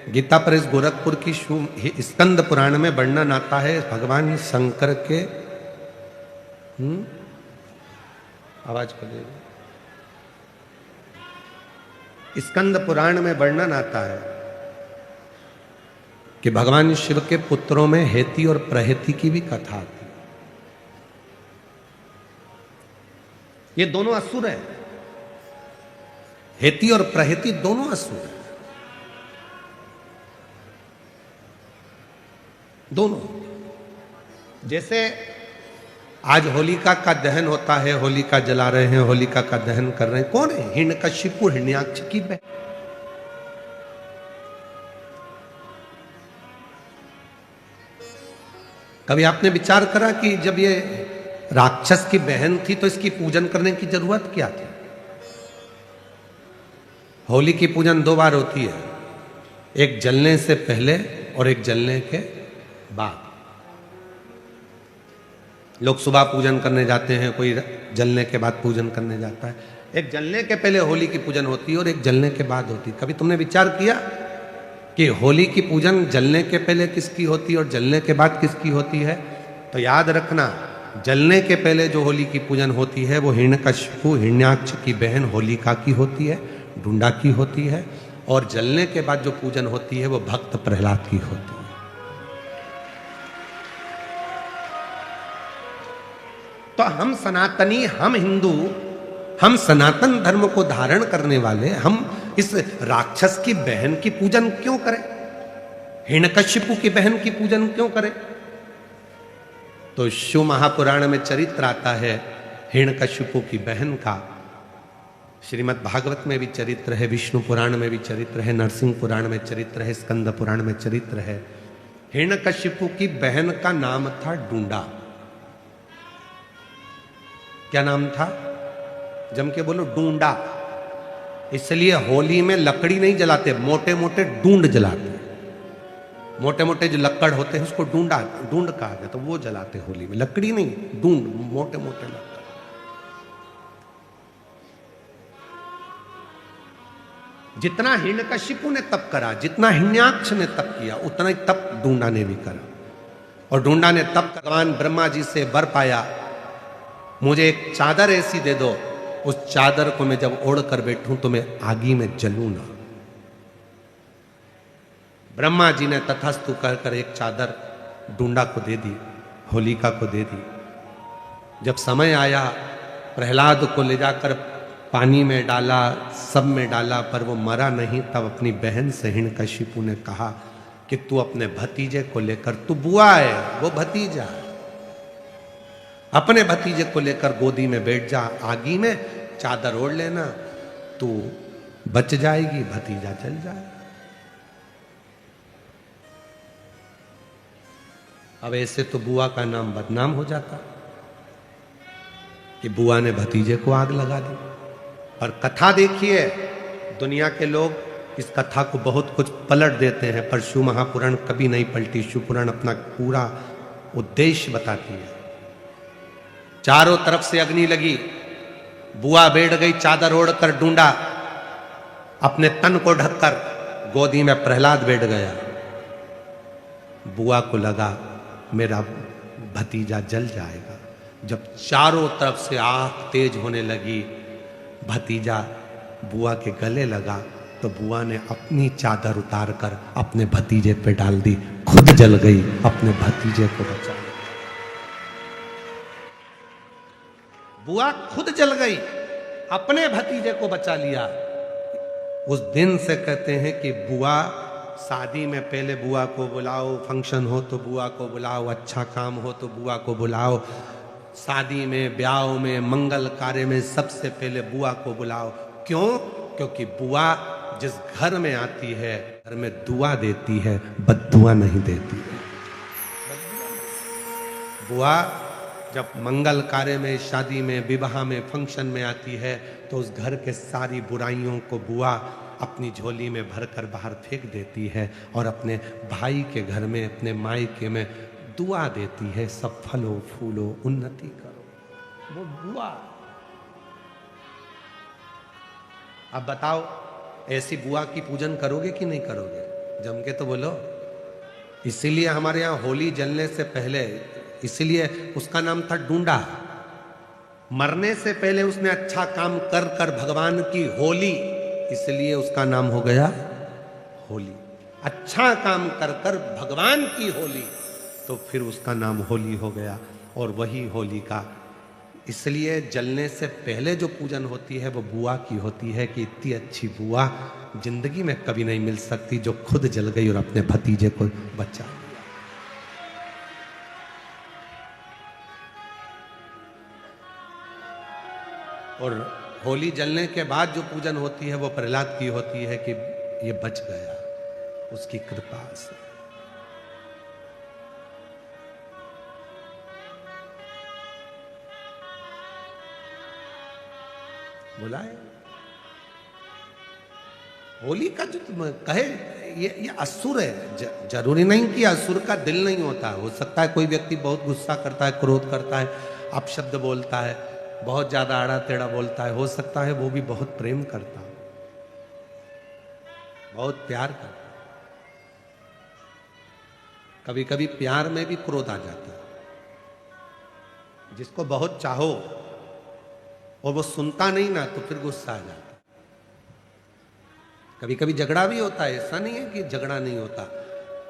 गीता प्रेस गोरखपुर की स्कंद पुराण में वर्णन आता है भगवान शंकर के आवाज कर दीजिए। स्कंद पुराण में वर्णन आता है कि भगवान शिव के पुत्रों में हेती और प्रहेती की भी कथा आती है। ये दोनों असुर हैं, हेती और प्रहेती दोनों असुर हैं, दोनों। जैसे आज होलिका का दहन होता है, होलिका जला रहे हैं, होलिका का दहन कर रहे हैं, कौन है? हिरण्यकशिपु, हिरण्याक्ष की बहन। कभी आपने विचार करा कि जब ये राक्षस की बहन थी तो इसकी पूजन करने की जरूरत क्या थी? होली की पूजन दो बार होती है, एक जलने से पहले और एक जलने के बाद। लोग सुबह पूजन करने जाते हैं, कोई जलने के बाद पूजन करने जाता है। एक जलने के पहले होली की पूजन होती है और एक जलने के बाद होती है। कभी तुमने विचार किया कि होली की पूजन जलने के पहले किसकी होती है और जलने के बाद किसकी होती है? तो याद रखना, जलने के पहले जो होली की पूजन होती है वो हिरण्यकशिपु, हिरण्याक्ष की बहन होलिका की होती है, ढूंढा की होती है। और जलने के बाद जो पूजन होती है वो भक्त प्रहलाद की होती है। तो हम सनातनी, हम हिंदू, हम सनातन धर्म को धारण करने वाले, हम इस राक्षस की बहन की पूजन क्यों करें? हिरण्यकशिपु की बहन की पूजन क्यों करें? तो शिव महापुराण में चरित्र आता है हिरण्यकशिपु की बहन का। श्रीमद् भागवत में भी चरित्र है, विष्णु पुराण में भी चरित्र है, नरसिंह पुराण में चरित्र है, स्कंद पुराण में चरित्र है। हिरण्यकशिपु की बहन का नाम था डूंडा। क्या नाम था? जम के बोलो, डूंडा। इसलिए होली में लकड़ी नहीं जलाते, मोटे मोटे डूंड जलाते। मोटे मोटे जो लकड़ होते हैं उसको डूंड कहा जाता, तो वो जलाते होली में, लकड़ी नहीं, डूंड, मोटे मोटे लकड़। जितना हिरण्यकशिपु ने तप करा, जितना हिरण्याक्ष ने तप किया, उतना ही तप डूंडा ने भी करा। और ढूंढा ने तब भगवान ब्रह्मा जी से वर पाया, मुझे एक चादर ऐसी दे दो, उस चादर को मैं जब ओढ़ कर बैठूं तो मैं आगी में जलूं ना। ब्रह्मा जी ने तथास्तु कहकर एक चादर ढूंढा को दे दी, होलिका को दे दी। जब समय आया प्रहलाद को ले जाकर पानी में डाला, सब में डाला, पर वो मरा नहीं। तब अपनी बहन से हिरण्यकशिपु ने कहा कि तू अपने भतीजे को लेकर, तू बुआ है वो भतीजा, अपने भतीजे को लेकर गोदी में बैठ जा, आगी में चादर ओढ़ लेना, तू बच जाएगी, भतीजा चल जाए। अब ऐसे तो बुआ का नाम बदनाम हो जाता कि बुआ ने भतीजे को आग लगा दी। और कथा देखिए, दुनिया के लोग इस कथा को बहुत कुछ पलट देते हैं, पर शिव महापुराण कभी नहीं पलटी। शिव पुराण अपना पूरा उद्देश्य बताती है। चारों तरफ से अग्नि लगी, बुआ बैठ गई चादर ओढ़कर, ढूंढा अपने तन को ढककर, गोदी में प्रहलाद बैठ गया। बुआ को लगा मेरा भतीजा जल जाएगा। जब चारों तरफ से आग तेज होने लगी, भतीजा बुआ के गले लगा, तो बुआ ने अपनी चादर उतारकर अपने भतीजे पे डाल दी, खुद जल गई, अपने भतीजे को बचा लिया। बुआ खुद जल गई, अपने भतीजे को बचा लिया। उस दिन से कहते हैं कि बुआ, शादी में पहले बुआ को बुलाओ, फंक्शन हो तो बुआ को बुलाओ, अच्छा काम हो तो बुआ को बुलाओ, शादी में, ब्याह में, मंगल कार्य में सबसे पहले बुआ को बुलाओ। क्यों? क्योंकि बुआ जिस घर में आती है, घर में दुआ देती है, बद्दुआ नहीं देती है। बुआ जब मंगल कार्य में, शादी में, विवाह में, फंक्शन में आती है, तो उस घर के सारी बुराइयों को बुआ अपनी झोली में भरकर बाहर फेंक देती है और अपने भाई के घर में, अपने मायके में दुआ देती है, सब फलो फूलो, उन्नति करो। वो बुआ। अब बताओ, ऐसी बुआ की पूजन करोगे कि नहीं करोगे? जम के तो बोलो। इसीलिए हमारे यहाँ होली जलने से पहले, इसीलिए उसका नाम था ढूंढा। मरने से पहले उसने अच्छा काम कर कर भगवान की होली, इसलिए उसका नाम हो गया होली। अच्छा काम कर कर भगवान की होली, तो फिर उसका नाम होली हो गया। और वही होली का, इसलिए जलने से पहले जो पूजन होती है वो बुआ की होती है कि इतनी अच्छी बुआ जिंदगी में कभी नहीं मिल सकती, जो खुद जल गई और अपने भतीजे को बचा लिया। और होली जलने के बाद जो पूजन होती है वो प्रहलाद की होती है कि ये बच गया उसकी कृपा से। बुलाए होली का जो तुम कहे, ये असुर है। जरूरी नहीं कि असुर का दिल नहीं होता। हो सकता है कोई व्यक्ति बहुत गुस्सा करता है, क्रोध करता है, अपशब्द बोलता है, बहुत ज्यादा आड़ा टेढ़ा बोलता है। हो सकता है वो भी बहुत प्रेम करता हो, बहुत प्यार करता। कभी कभी प्यार में भी क्रोध आ जाता है। जिसको बहुत चाहो और वो सुनता नहीं ना, तो फिर गुस्सा आ जाता। कभी कभी झगड़ा भी होता है, ऐसा नहीं है कि झगड़ा नहीं होता।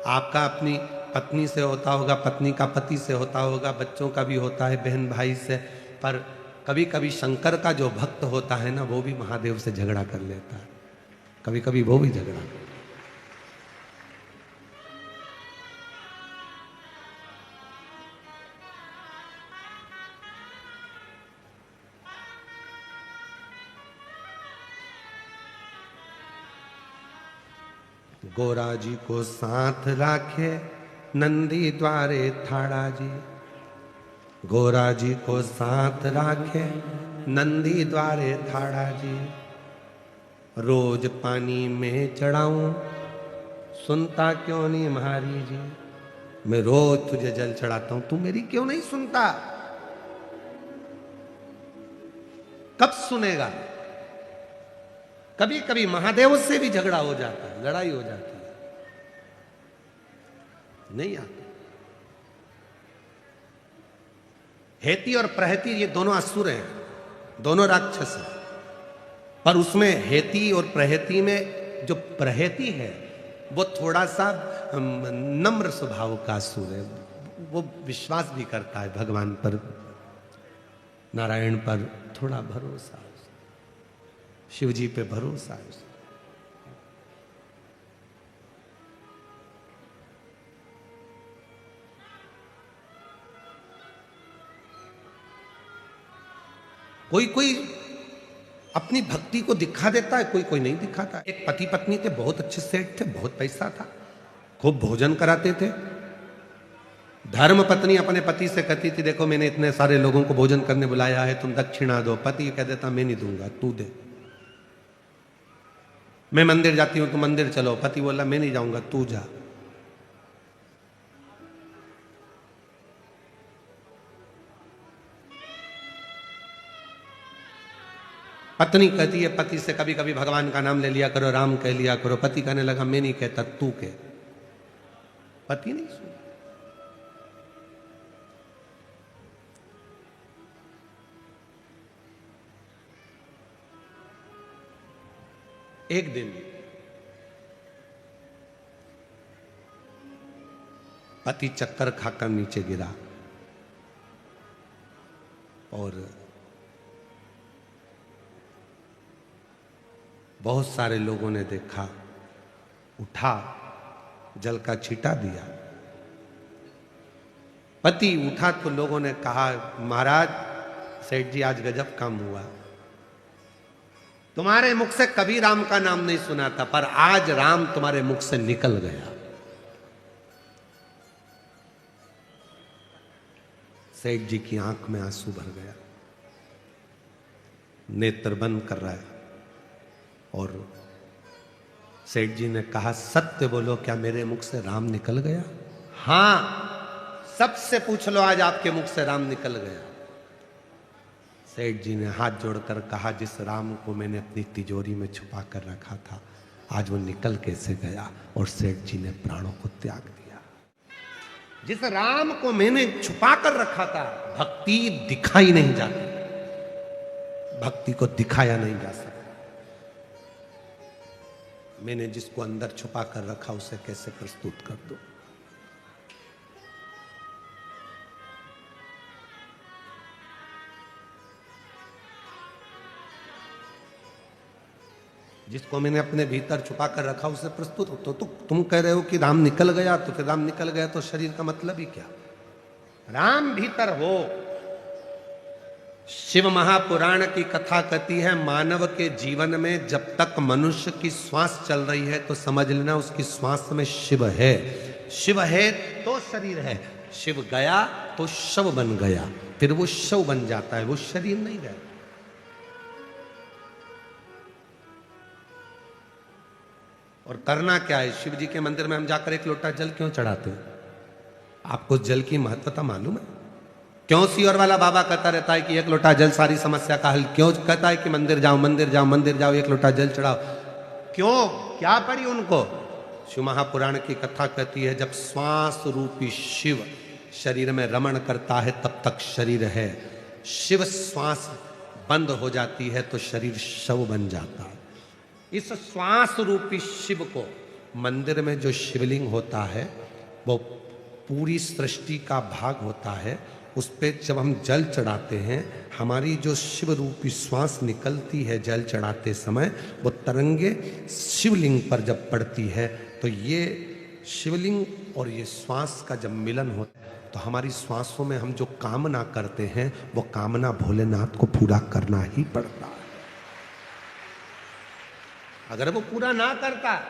आपका अपनी पत्नी से होता होगा, पत्नी का पति से होता होगा, बच्चों का भी होता है, बहन भाई से। पर कभी कभी शंकर का जो भक्त होता है ना, वो भी महादेव से झगड़ा कर लेता है। कभी कभी वो भी झगड़ा करता है। गोरा जी को साथ राखे नंदी द्वारे ठाड़ा जी, गोरा जी को साथ राखे नंदी द्वारे ठाड़ा जी। रोज पानी में चढ़ाऊं सुनता क्यों नहीं महारी जी। मैं रोज तुझे जल चढ़ाता हूं, तू मेरी क्यों नहीं सुनता? कब सुनेगा? कभी कभी महादेव से भी झगड़ा हो जाता है, लड़ाई हो जाती है, नहीं आता। हेती और प्रहती ये दोनों असुर हैं, दोनों राक्षस हैं, पर उसमें हेती और प्रहती में जो प्रहती है वो थोड़ा सा नम्र स्वभाव का असुर है। वो विश्वास भी करता है भगवान पर, नारायण पर थोड़ा भरोसा, शिव जी पे भरोसा है। कोई कोई अपनी भक्ति को दिखा देता है, कोई कोई नहीं दिखाता। एक पति पत्नी थे, बहुत अच्छे सेठ थे, बहुत पैसा था, खूब भोजन कराते थे। धर्म पत्नी अपने पति से कहती थी, देखो मैंने इतने सारे लोगों को भोजन करने बुलाया है, तुम दक्षिणा दो। पति कह देता, मैं नहीं दूंगा, तू दे। मैं मंदिर जाती हूं, तुम मंदिर चलो। पति बोला, मैं नहीं जाऊंगा, तू जा। पत्नी कहती है पति से, कभी कभी भगवान का नाम ले लिया करो, राम कह लिया करो। पति कहने लगा, मैं नहीं कहता, तू कह। पति नहीं सुन। एक दिन पति चक्कर खाकर नीचे गिरा और बहुत सारे लोगों ने देखा, उठा, जल का छींटा दिया। पति उठा तो लोगों ने कहा, महाराज सेठ जी आज गजब काम हुआ, तुम्हारे मुख से कभी राम का नाम नहीं सुना था, पर आज राम तुम्हारे मुख से निकल गया। सेठ जी की आंख में आंसू भर गया, नेत्र बंद कर रहा है और सेठ जी ने कहा, सत्य बोलो, क्या मेरे मुख से राम निकल गया? हां, सबसे पूछ लो, आज आपके मुख से राम निकल गया। सेठ जी ने हाथ जोड़कर कहा, जिस राम को मैंने अपनी तिजोरी में छुपा कर रखा था, आज वो निकल कैसे गया? और सेठ जी ने प्राणों को त्याग दिया। जिस राम को मैंने छुपा कर रखा था, भक्ति दिखाई नहीं जाती, भक्ति को दिखाया नहीं जा सकता। मैंने जिसको अंदर छुपा कर रखा, उसे कैसे प्रस्तुत कर दूं? जिसको मैंने अपने भीतर छुपा कर रखा, उसे प्रस्तुत हो। तो तुम कह रहे हो कि राम निकल गया, तो फिर राम निकल गया तो शरीर का मतलब ही क्या? राम भीतर हो। शिव महापुराण की कथा कहती है, मानव के जीवन में जब तक मनुष्य की श्वास चल रही है तो समझ लेना उसकी श्वास में शिव है। शिव है तो शरीर है, शिव गया तो शव बन गया, फिर वो शव बन जाता है, वो शरीर नहीं रहता। और करना क्या है? शिव जी के मंदिर में हम जाकर एक लोटा जल क्यों चढ़ाते हैं? आपको जल की महत्वता मालूम है? क्यों सीवर वाला बाबा कहता रहता है कि एक लोटा जल सारी समस्या का हल? क्यों कहता है कि मंदिर जाओ, मंदिर जाओ, मंदिर जाओ, एक लोटा जल चढ़ाओ? क्यों? क्या पड़ी उनको? शिव महापुराण की कथा कहती है, जब श्वास रूपी शिव शरीर में रमण करता है तब तक शरीर है। शिव श्वास बंद हो जाती है तो शरीर शव बन जाता है। इस श्वास रूपी शिव को, मंदिर में जो शिवलिंग होता है वो पूरी सृष्टि का भाग होता है। उस पर जब हम जल चढ़ाते हैं, हमारी जो शिव रूपी श्वास निकलती है जल चढ़ाते समय, वो तरंगे शिवलिंग पर जब पड़ती है तो ये शिवलिंग और ये श्वास का जब मिलन होता है तो हमारी श्वासों में हम जो कामना करते हैं वो कामना भोलेनाथ को पूरा करना ही पड़ता है। अगर वो पूरा ना करता,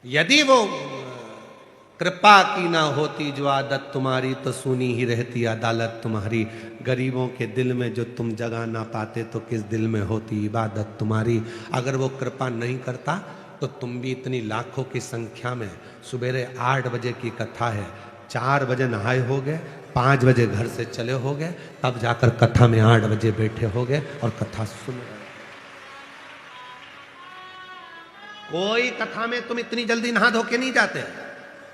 यदि वो कृपा की ना होती जो आदत तुम्हारी, तो सुनी ही रहती अदालत तुम्हारी। गरीबों के दिल में जो तुम जगा ना पाते तो किस दिल में होती इबादत तुम्हारी। अगर वो कृपा नहीं करता तो तुम भी इतनी लाखों की संख्या में, सुबेरे 8 बजे की कथा है, 4 बजे नहाए हो गए, 5 बजे घर से चले हो गए, तब जाकर कथा में 8 बजे बैठे हो गए और कथा सुन रहे। कोई कथा में तुम इतनी जल्दी नहा धो के नहीं जाते।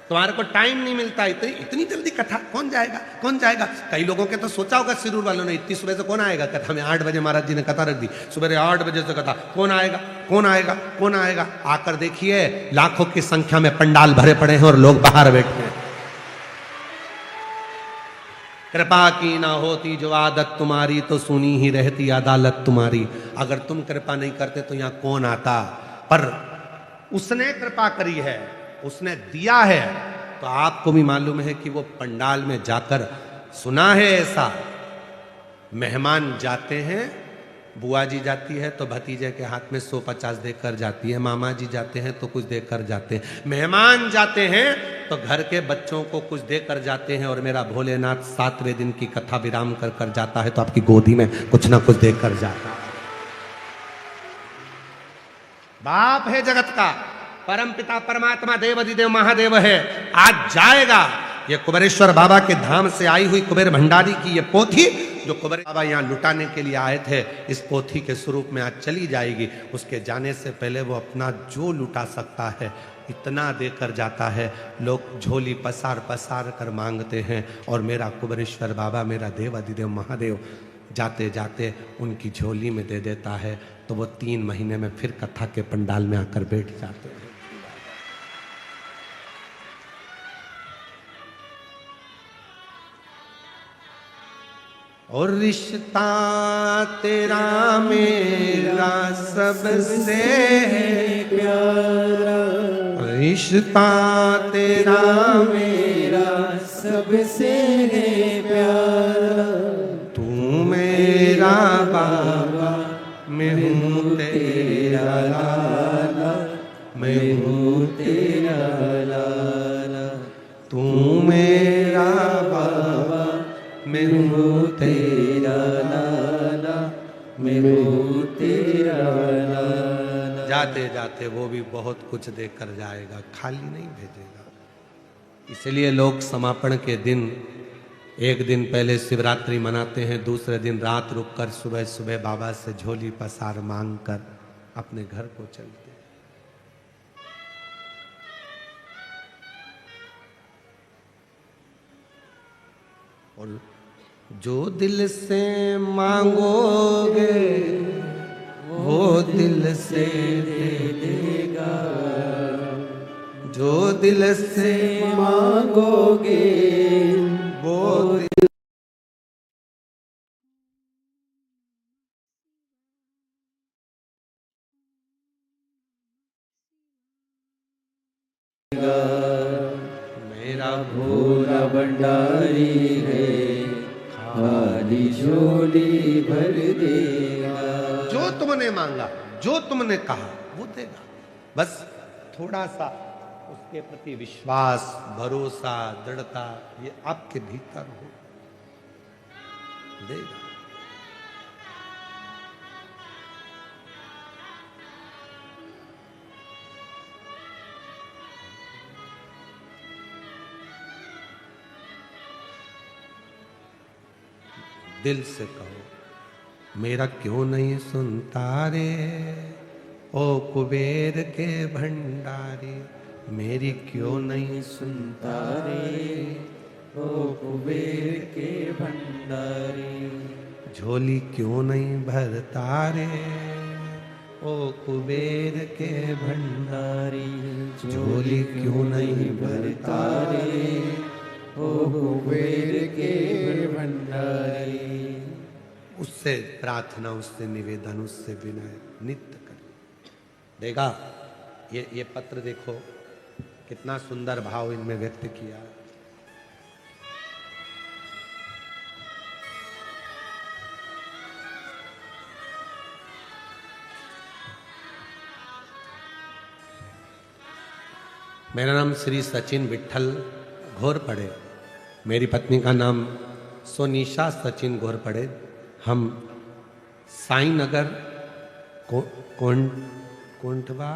तुम्हारे को टाइम नहीं मिलता, इतनी इतनी जल्दी कथा कौन जाएगा कौन जाएगा। कई लोगों के तो सोचा होगा सिरूर वालों ने, इतनी सुबह से कौन आएगा कथा में। 8 बजे महाराज जी ने कथा रख दी, सुबह 8 बजे से कथा, कौन आएगा कौन आएगा कौन आएगा। आकर देखिए लाखों की संख्या में पंडाल भरे पड़े हैं और लोग बाहर बैठे हैं। कृपा की ना होती जो आदत तुम्हारी, तो सुनी ही रहती अदालत तुम्हारी। अगर तुम कृपा नहीं करते तो यहां कौन आता। पर उसने कृपा करी है, उसने दिया है, तो आपको भी मालूम है कि वो पंडाल में जाकर सुना है ऐसा, मेहमान जाते हैं, बुआ जी जाती है तो भतीजे के हाथ में 150 देकर जाती है, मामा जी जाते हैं तो कुछ देकर जाते हैं, मेहमान जाते हैं तो घर के बच्चों को कुछ देकर जाते हैं। और मेरा भोलेनाथ 7वें दिन की कथा विराम कर कर जाता है तो आपकी गोदी में कुछ ना कुछ देकर जाता है। बाप है जगत का, परम पिता परमात्मा देवाधिदेव महादेव है। आज जाएगा ये कुबेरेश्वर बाबा के धाम से आई हुई कुबेर भंडारी की ये पोथी, जो कुबेर बाबा यहाँ लुटाने के लिए आए थे, इस पोथी के स्वरूप में आज चली जाएगी। उसके जाने से पहले वो अपना जो लुटा सकता है इतना देकर जाता है। लोग झोली पसार पसार कर मांगते हैं और मेरा कुबेरेश्वर बाबा, मेरा देवाधिदेव महादेव जाते जाते उनकी झोली में दे देता है। तो वो 3 महीने में फिर कथा के पंडाल में आकर बैठ जाते हैं। और रिश्ता तेरा मेरा सबसे है प्यारा, रिश्ता तेरा मेरा सबसे है प्यारा। तू मेरा बाबा, मैं हूँ तेरा लाला, मैं हूँ तेरा लाला। तू मेरा बाबा, मैं हूँ तेरा लाला, मैं हूँ तेरा लाला। जाते जाते वो भी बहुत कुछ देकर जाएगा, खाली नहीं भेजेगा। इसलिए लोग समापन के दिन एक दिन पहले शिवरात्रि मनाते हैं, दूसरे दिन रात रुककर सुबह सुबह बाबा से झोली पसार मांग कर अपने घर को चलते हैं। और जो दिल से मांगोगे वो दिल से दे देगा, जो दिल से मांगोगे वो दिल। मेरा भोला भंडारी है, खाली झोली भर देगा। जो तुमने मांगा, जो तुमने कहा वो देगा। बस थोड़ा सा उसके प्रति विश्वास, भरोसा, दृढ़ता ये आपके भीतर हो, देगा। दिल से कहो, मेरा क्यों नहीं सुनता रे ओ कुबेर के भंडारी, मेरी क्यों नहीं सुनता रे ओ कुबेर के भंडारी। झोली क्यों नहीं भरता रे ओ कुबेर के भंडारी, झोली क्यों नहीं भरता रे ओ कुबेर के भंडारी। उससे प्रार्थना, उससे निवेदन, उससे विनय नित्य कर देगा। ये पत्र देखो कितना सुंदर भाव इनमें व्यक्त किया है। मेरा नाम श्री सचिन विठल घोरपड़े, मेरी पत्नी का नाम सोनिशा सचिन घोरपड़े। हम साईं नगर कोंटवा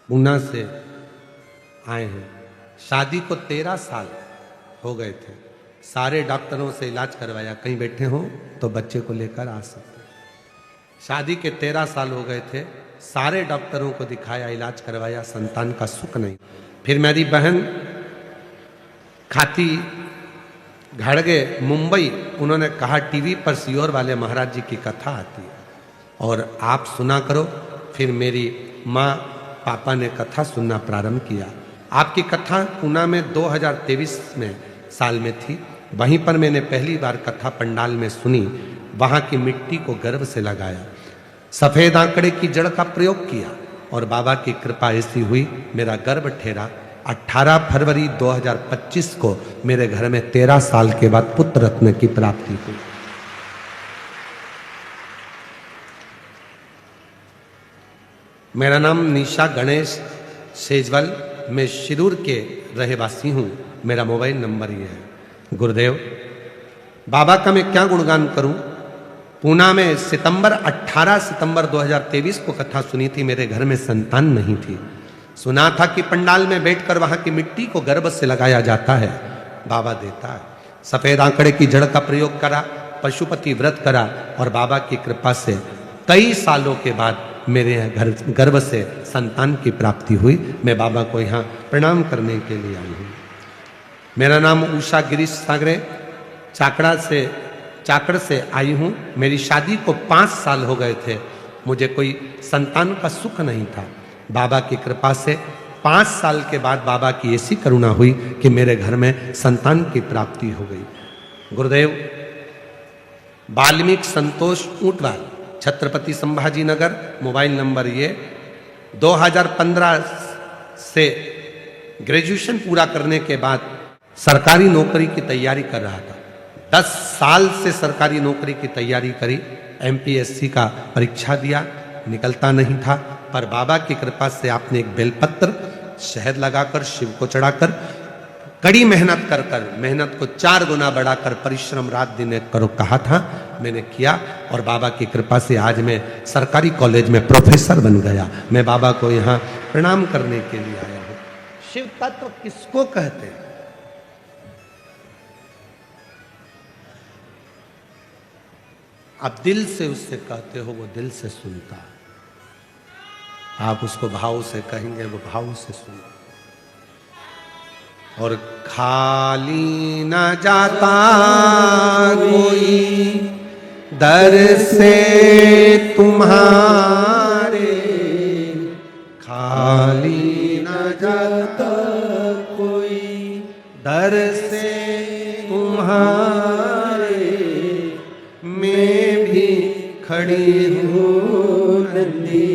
ऊना से आए हैं। शादी को 13 साल हो गए थे। सारे डॉक्टरों से इलाज करवाया, कहीं बैठे हो तो बच्चे को लेकर आ सकते। शादी के 13 साल हो गए थे, सारे डॉक्टरों को दिखाया, इलाज करवाया, संतान का सुख नहीं। फिर मेरी बहन खाती घड़गे मुंबई, उन्होंने कहा टीवी पर सियोर वाले महाराज जी की कथा आती है और आप सुना करो। फिर मेरी माँ पापा ने कथा सुनना प्रारंभ किया। आपकी कथा पूना में 2023 में साल में थी। वहीं पर मैंने पहली बार कथा पंडाल में सुनी। वहाँ की मिट्टी को गर्व से लगाया, सफेद आंकड़े की जड़ का प्रयोग किया और बाबा की कृपा ऐसी हुई, मेरा गर्भ ठहरा। 18 फरवरी 2025 को मेरे घर में 13 साल के बाद पुत्र रत्न की प्राप्ति हुई। मेरा नाम निशा गणेश सेजवल, मैं शिरूर के रहवासी हूँ। मेरा मोबाइल नंबर ये है। गुरुदेव, बाबा का मैं क्या गुणगान करूं। पूना में 18 सितंबर 2023 को कथा सुनी थी। मेरे घर में संतान नहीं थी। सुना था कि पंडाल में बैठकर वहां की मिट्टी को गर्भ से लगाया जाता है, बाबा देता है। सफेद आंकड़े की जड़ का प्रयोग करा, पशुपति व्रत करा और बाबा की कृपा से कई सालों के बाद मेरे घर गर्भ से संतान की प्राप्ति हुई। मैं बाबा को यहाँ प्रणाम करने के लिए आई हूँ। मेरा नाम उषा गिरीश सागरे, चाकड़ से आई हूँ। मेरी शादी को 5 साल हो गए थे। मुझे कोई संतान का सुख नहीं था। बाबा की कृपा से 5 साल के बाद बाबा की ऐसी करुणा हुई कि मेरे घर में संतान की प्राप्ति हो गई। गुरुदेव, वाल्मीकि संतोष ऊंटवाल, छत्रपति संभाजी नगर, मोबाइल नंबर ये। 2015 से ग्रेजुएशन पूरा करने के बाद सरकारी नौकरी की तैयारी कर रहा था। 10 साल से सरकारी नौकरी की तैयारी करी। एमपीएससी का परीक्षा दिया, निकलता नहीं था। पर बाबा की कृपा से आपने एक बेलपत्र शहद लगाकर, शिव को चढ़ाकर, कड़ी मेहनत कर मेहनत को 4 गुना बढ़ाकर परिश्रम रात दिन एक करो कहा था। मैंने किया और बाबा की कृपा से आज मैं सरकारी कॉलेज में प्रोफेसर बन गया। मैं बाबा को यहाँ प्रणाम करने के लिए आया हूँ। शिव तत्व किसको कहते हैं? आप दिल से उससे कहते हो, वो दिल से सुनता है। आप उसको भाव से कहेंगे, वो भाव से सुनता। और खाली न जाता कोई दर से तुम्हारे, खाली न जाता कोई दर से तुम्हारे, मैं भी खड़ी हूँ नंदी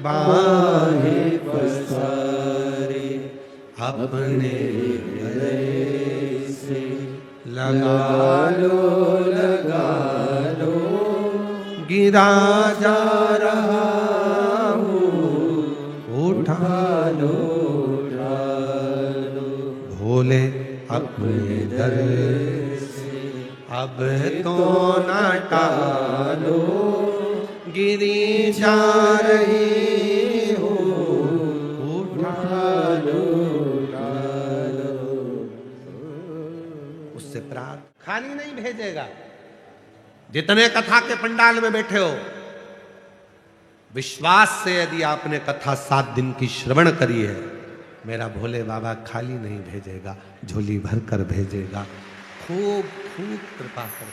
बाहें पसारे, अपने गले से लगा लो, गिरा जा रहा हूँ, उठा लो, भोले अपने दर से अब तो न टालो, गिरी जा रही हो, उठा लो, उससे प्राप्त खाली नहीं भेजेगा। जितने कथा के पंडाल में बैठे हो, विश्वास से यदि आपने कथा 7 दिन की श्रवण करी है, मेरा भोले बाबा खाली नहीं भेजेगा, झोली भर कर भेजेगा। खूब खूब कृपा कर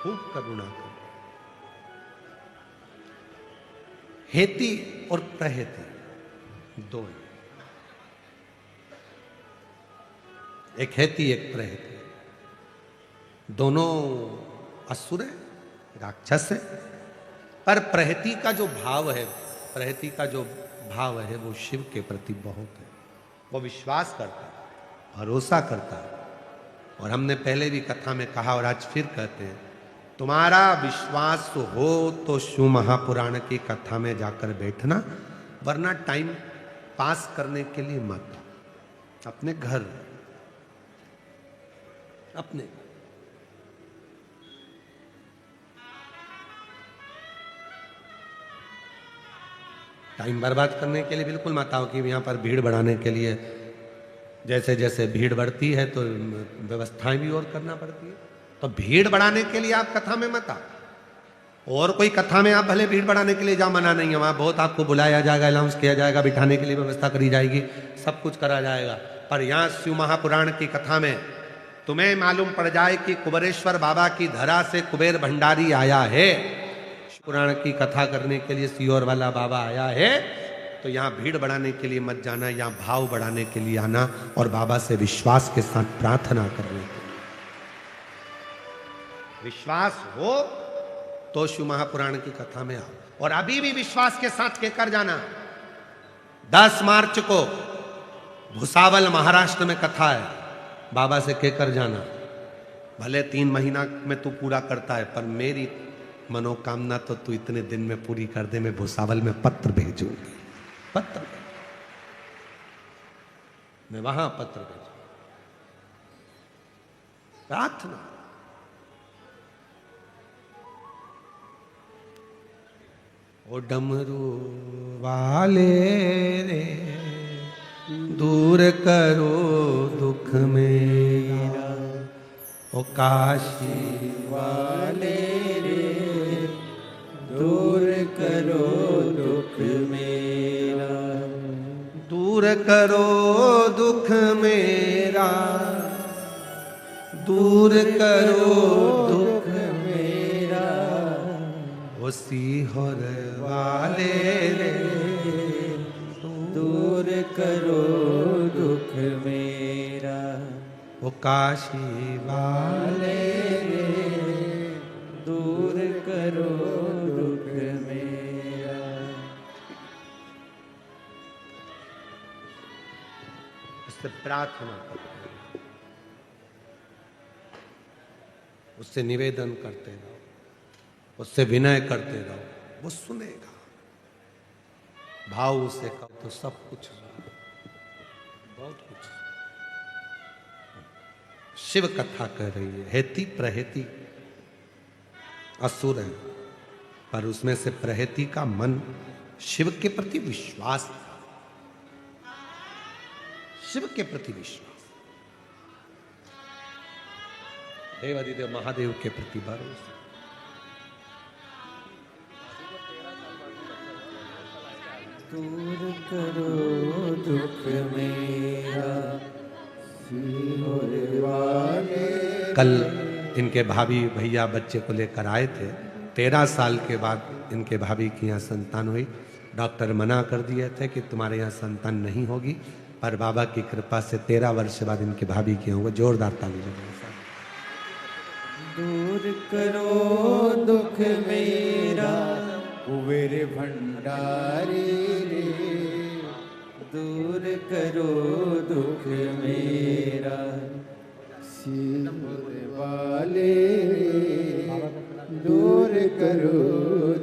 खूब करुणा कर। हेती और प्रहेती दो, एक हेती एक प्रहेती, दोनों असुर है, राक्षस है। पर प्रहेती का जो भाव है, प्रहेती का जो भाव है वो शिव के प्रति बहुत है। वो विश्वास करता है, भरोसा करता है। और हमने पहले भी कथा में कहा और आज फिर कहते हैं, तुम्हारा विश्वास हो तो शिव महापुराण की कथा में जाकर बैठना, वरना टाइम पास करने के लिए मत। अपने घर, अपने टाइम बर्बाद करने के लिए बिल्कुल मत आओ कि यहाँ पर भीड़ बढ़ाने के लिए। जैसे जैसे भीड़ बढ़ती है तो व्यवस्थाएं भी और करना पड़ती है। तो भीड़ बढ़ाने के लिए आप कथा में मत आओ। और कोई कथा में आप भले भीड़ बढ़ाने के लिए जाओ, मना नहीं है, वहां बहुत आपको बुलाया जाएगा, अनाउंस किया जाएगा, बिठाने के लिए व्यवस्था करी जाएगी, सब कुछ करा जाएगा। पर यहां शिव महापुराण की कथा में तुम्हें मालूम पड़ जाए कि कुबेरेश्वर बाबा की धरा से कुबेर भंडारी आया है, पुराण की कथा करने के लिए सीहोर वाला बाबा आया है, तो यहाँ भीड़ बढ़ाने के लिए मत जाना, यहाँ भाव बढ़ाने के लिए आना और बाबा से विश्वास के साथ प्रार्थना करने के लिए। विश्वास हो तो शिव महापुराण की कथा में आओ, और अभी भी विश्वास के साथ कहकर जाना। 10 मार्च को भुसावल महाराष्ट्र में कथा है, बाबा से कहकर जाना। भले 3 महीना में तू पूरा करता है, पर मेरी मनोकामना तो तू इतने दिन में पूरी कर दे, मैं भुसावल में पत्र भेजूंगी, पत्र मैं वहां पत्र भेजूंगा, प्रार्थना। ओ डमरू वाले रे दूर करो दुख मेरा, ओ काशी वाले रे दूर करो दुख मेरा, दूर करो दुख मेरा, दूर करो दुख मेरा, ओ सीहोर वाले रे दूर करो दुख मेरा, ओ काशी वाले रे दूर करो दुख मेरा। उससे प्रार्थना करते रहो, उससे निवेदन करते रहो, उससे विनय करते रहो, वो सुनेगा। भाव उसे कहो तो सब कुछ, बहुत कुछ। शिव कथा कह रही है, हेती प्रहेती असुर है, पर उसमें से प्रहेती का मन शिव के प्रति विश्वास था, शिव के प्रति विश्वास, देवादिदेव महादेव के प्रति भरोसा। दूर करो दुख मेरा सीहोर वाले। कल इनके भाभी भैया बच्चे को लेकर आए थे, 13 साल के बाद इनके भाभी की यहाँ संतान हुई। डॉक्टर मना कर दिए थे कि तुम्हारे यहाँ संतान नहीं होगी, पर बाबा की कृपा से 13 वर्ष बाद इनके भाभी की होंगे। जोरदार ताली बजाएं। दूर करो दुख मेरा कुबेर भंडारी रे, दूर करो दुख मेरा सीहोर वाले रे, दूर करो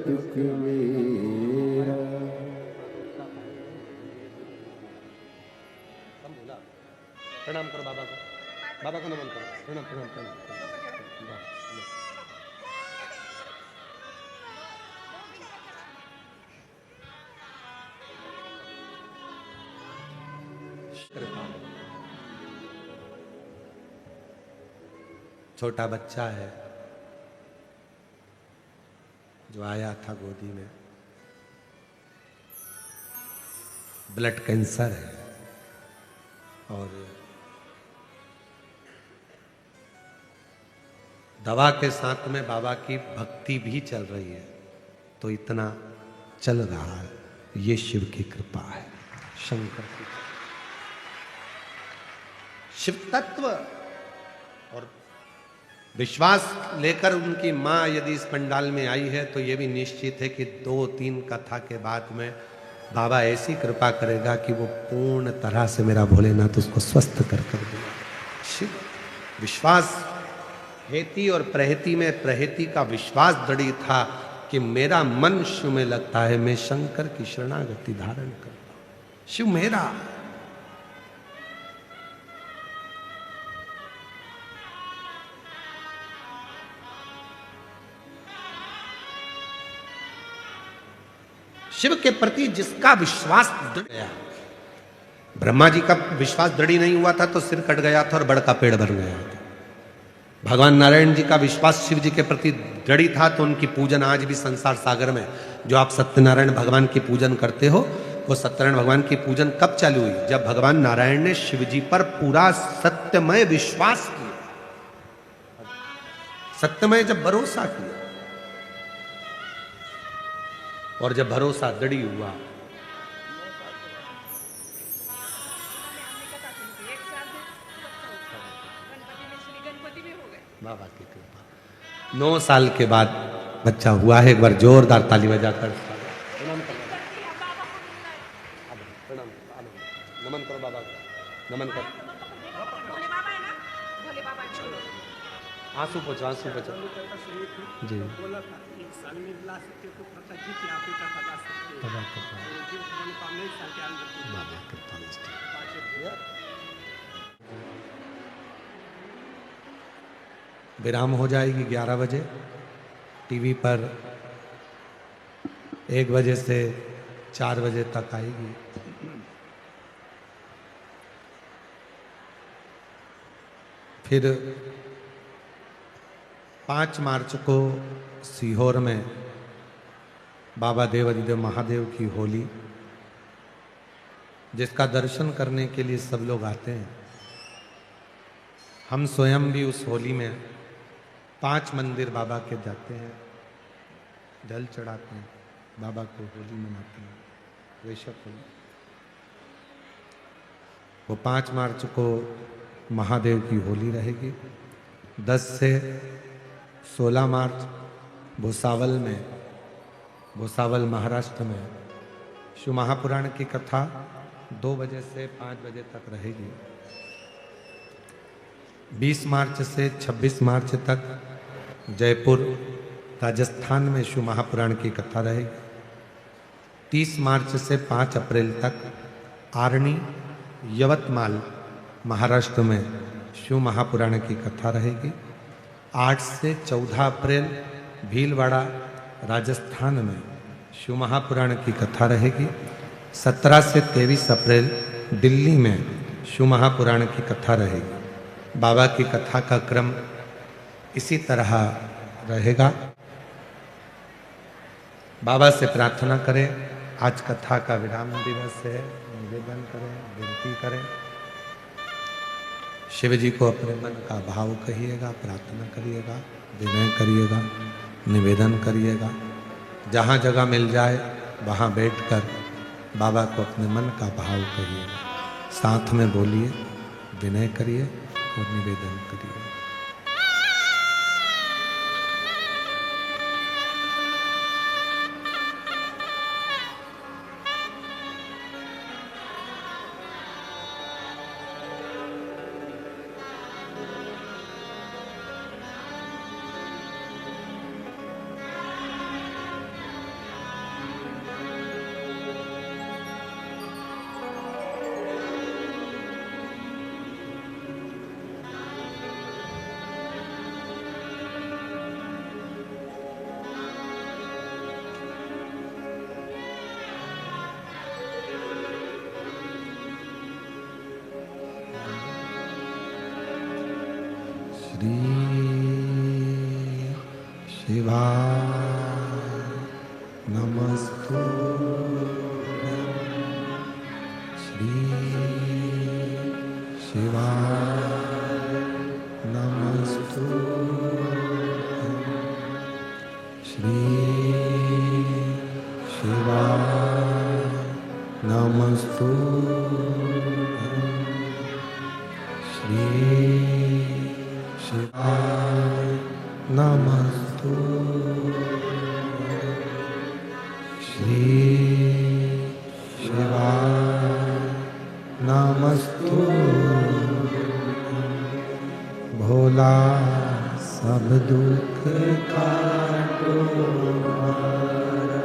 दुख मेरा। प्रणाम करो बाबा को, बाबा को नमन करो, प्रणाम प्रणाम प्रणाम। छोटा बच्चा है जो आया था गोदी में, ब्लड कैंसर है और दवा के साथ में बाबा की भक्ति भी चल रही है, तो इतना चल रहा है। ये शिव की कृपा है, शंकर की शिव तत्व और विश्वास लेकर उनकी माँ यदि इस पंडाल में आई है, तो ये भी निश्चित है कि 2-3 कथा के बाद में बाबा ऐसी कृपा करेगा कि वो पूर्ण तरह से मेरा भोलेनाथ उसको स्वस्थ कर देगा। शिव विश्वास, हेती और प्रहेती में प्रहेती का विश्वास दृढ़ था कि मेरा मन शिव में लगता है, मैं शंकर की शरणागति धारण करता हूं, शिव मेरा। शिव के प्रति जिसका विश्वास दृढ़ गया, ब्रह्मा जी का विश्वास दृढ़ नहीं हुआ था तो सिर कट गया था और बड़ का पेड़ बन गया था। भगवान नारायण जी का विश्वास शिव जी के प्रति दृढ़ था, तो उनकी पूजन आज भी संसार सागर में, जो आप सत्यनारायण भगवान की पूजन करते हो, वो सत्यनारायण भगवान की पूजन कब चालू हुई? जब भगवान नारायण ने शिव जी पर पूरा सत्यमय विश्वास किया, सत्यमय जब भरोसा किया, और जब भरोसा दृढ़ हुआ, बाबा की कृपा 9 साल के बाद बच्चा हुआ है। एक बार जोरदार ताली बजाकर नमन करो बाबा को, नमन करो। आंसू पोछो, आंसू पोछो जी। विराम हो जाएगी 11 बजे। टीवी पर 1 बजे से 4 बजे तक आएगी। फिर 5 मार्च को सीहोर में बाबा देवाधिदेव महादेव की होली, जिसका दर्शन करने के लिए सब लोग आते हैं। हम स्वयं भी उस होली में 5 मंदिर बाबा के जाते हैं, जल चढ़ाते हैं, बाबा को होली मनाते हैं, वैशाख होली। वो 5 मार्च को महादेव की होली रहेगी। 10 से 16 मार्च भुसावल में, भुसावल महाराष्ट्र में शिव महापुराण की कथा 2 बजे से 5 बजे तक रहेगी। 20 मार्च से 26 मार्च तक जयपुर राजस्थान में शिव महापुराण की कथा रहेगी। 30 मार्च से 5 अप्रैल तक आरणी यवतमाल महाराष्ट्र में शिव महापुराण की कथा रहेगी। 8 से 14 अप्रैल भीलवाड़ा राजस्थान में शिव महापुराण की कथा रहेगी। 17 से 23 अप्रैल दिल्ली में शिव महापुराण की कथा रहेगी। बाबा की कथा का क्रम इसी तरह रहेगा। बाबा से प्रार्थना करें, आज कथा का विराम दिवस है, निवेदन करें, विनती करें, शिव जी को अपने मन का भाव कहिएगा, प्रार्थना करिएगा, विनय करिएगा, निवेदन करिएगा। जहाँ जगह मिल जाए वहाँ बैठकर बाबा को अपने मन का भाव कहिएगा, साथ में बोलिए, विनय करिए और निवेदन करिए। श्री शिवाय नमस्तुभ्यं, श्री शिवाय नमस्तुभ्यं, श्री शिवाय नमस्तुभ्यं, श्री शिवाय नमस्तुभ्यं, श्री शिवाय नमस्तुभ्यं। भोला सब दुख काटो हमारा,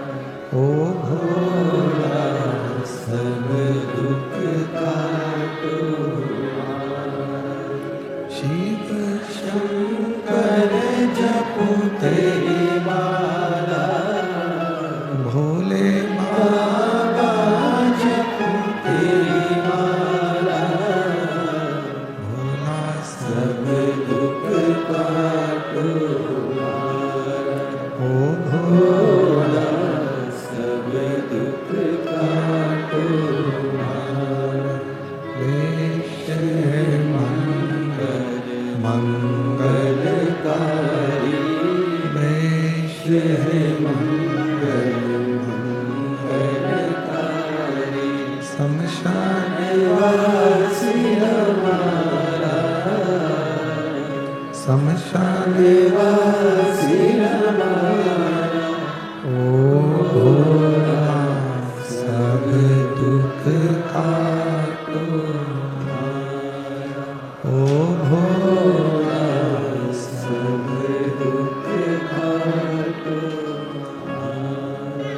ओ भोला सब दुख काटो हमारा। शिव शंकर जपो तेरी माला, भोले बाबा जपो तेरी माला, भोला सब दुख का निवासी हमारा, ओ भोला सब दुख काटो हमारा, ओ भोला सब दुख काटो हमारा।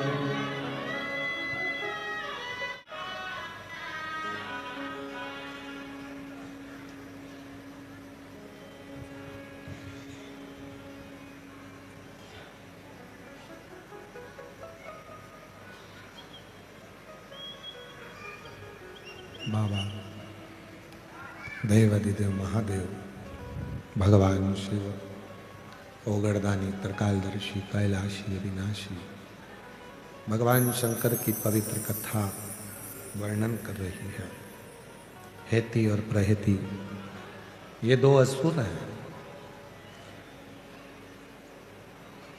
बाबा देवादिदेव महादेव भगवान शिव ओगरदानी त्रिकालदर्शी कैलाशी अविनाशी भगवान शंकर की पवित्र कथा वर्णन कर रही है। हेती और प्रहेती ये दो असुर हैं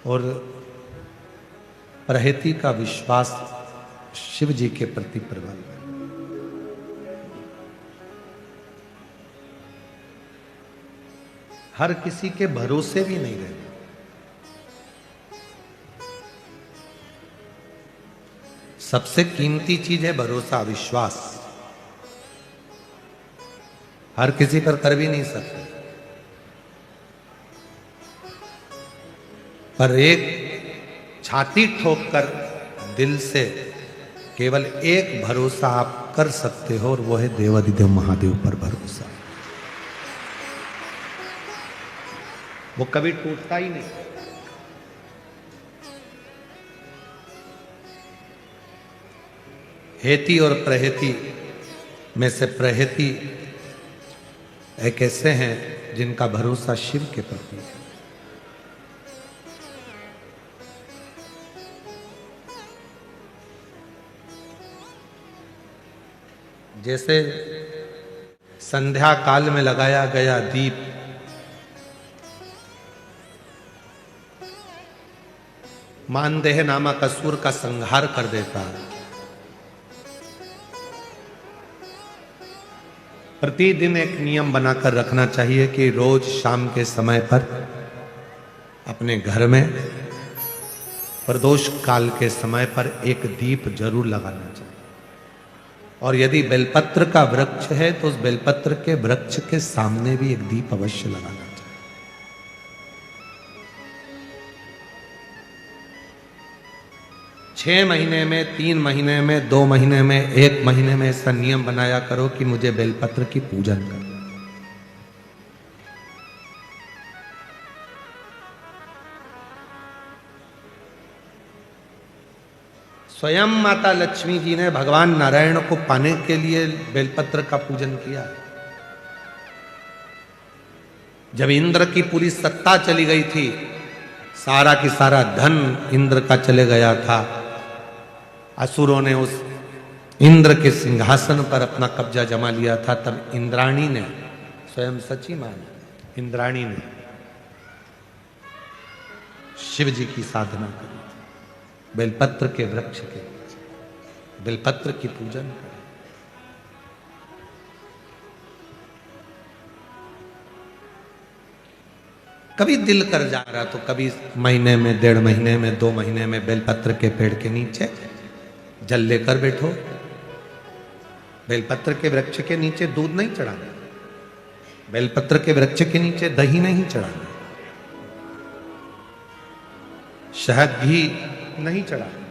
और प्रहेती का विश्वास शिव जी के प्रति प्रबल है। हर किसी के भरोसे भी नहीं रहना। सबसे कीमती चीज है भरोसा, विश्वास। हर किसी पर कर भी नहीं सकते, पर एक छाती ठोक कर दिल से केवल एक भरोसा आप कर सकते हो और वो है देवादिदेव महादेव पर भरोसा। वो कभी टूटता ही नहीं। हेती और प्रहेती में से प्रहेती एक ऐसे हैं जिनका भरोसा शिव के प्रति है। जैसे संध्या काल में लगाया गया दीप मानदेह नामक असुर का संहार कर देता है। प्रतिदिन एक नियम बनाकर रखना चाहिए कि रोज शाम के समय पर अपने घर में प्रदोष काल के समय पर एक दीप जरूर लगाना चाहिए। और यदि बेलपत्र का वृक्ष है तो उस बेलपत्र के वृक्ष के सामने भी एक दीप अवश्य लगाना चाहिए। 6 महीने में, 3 महीने में, 2 महीने में, 1 महीने में ऐसा नियम बनाया करो कि मुझे बेलपत्र की पूजन करना। स्वयं माता लक्ष्मी जी ने भगवान नारायण को पाने के लिए बेलपत्र का पूजन किया। जब इंद्र की पूरी सत्ता चली गई थी, सारा की सारा धन इंद्र का चले गया था, असुरों ने उस इंद्र के सिंहासन पर अपना कब्जा जमा लिया था, तब इंद्राणी ने, स्वयं सची माना इंद्राणी ने शिव जी की साधना करी। बेलपत्र के वृक्ष के बेलपत्र की पूजन करें। कभी दिल कर जा रहा तो कभी महीने में, 1.5 महीने में, 2 महीने में बेलपत्र के पेड़ के नीचे जल लेकर बैठो। बेलपत्र के वृक्ष के नीचे दूध नहीं चढ़ाना, बेलपत्र के वृक्ष के नीचे दही नहीं चढ़ाना, शहद घी नहीं चढ़ाना।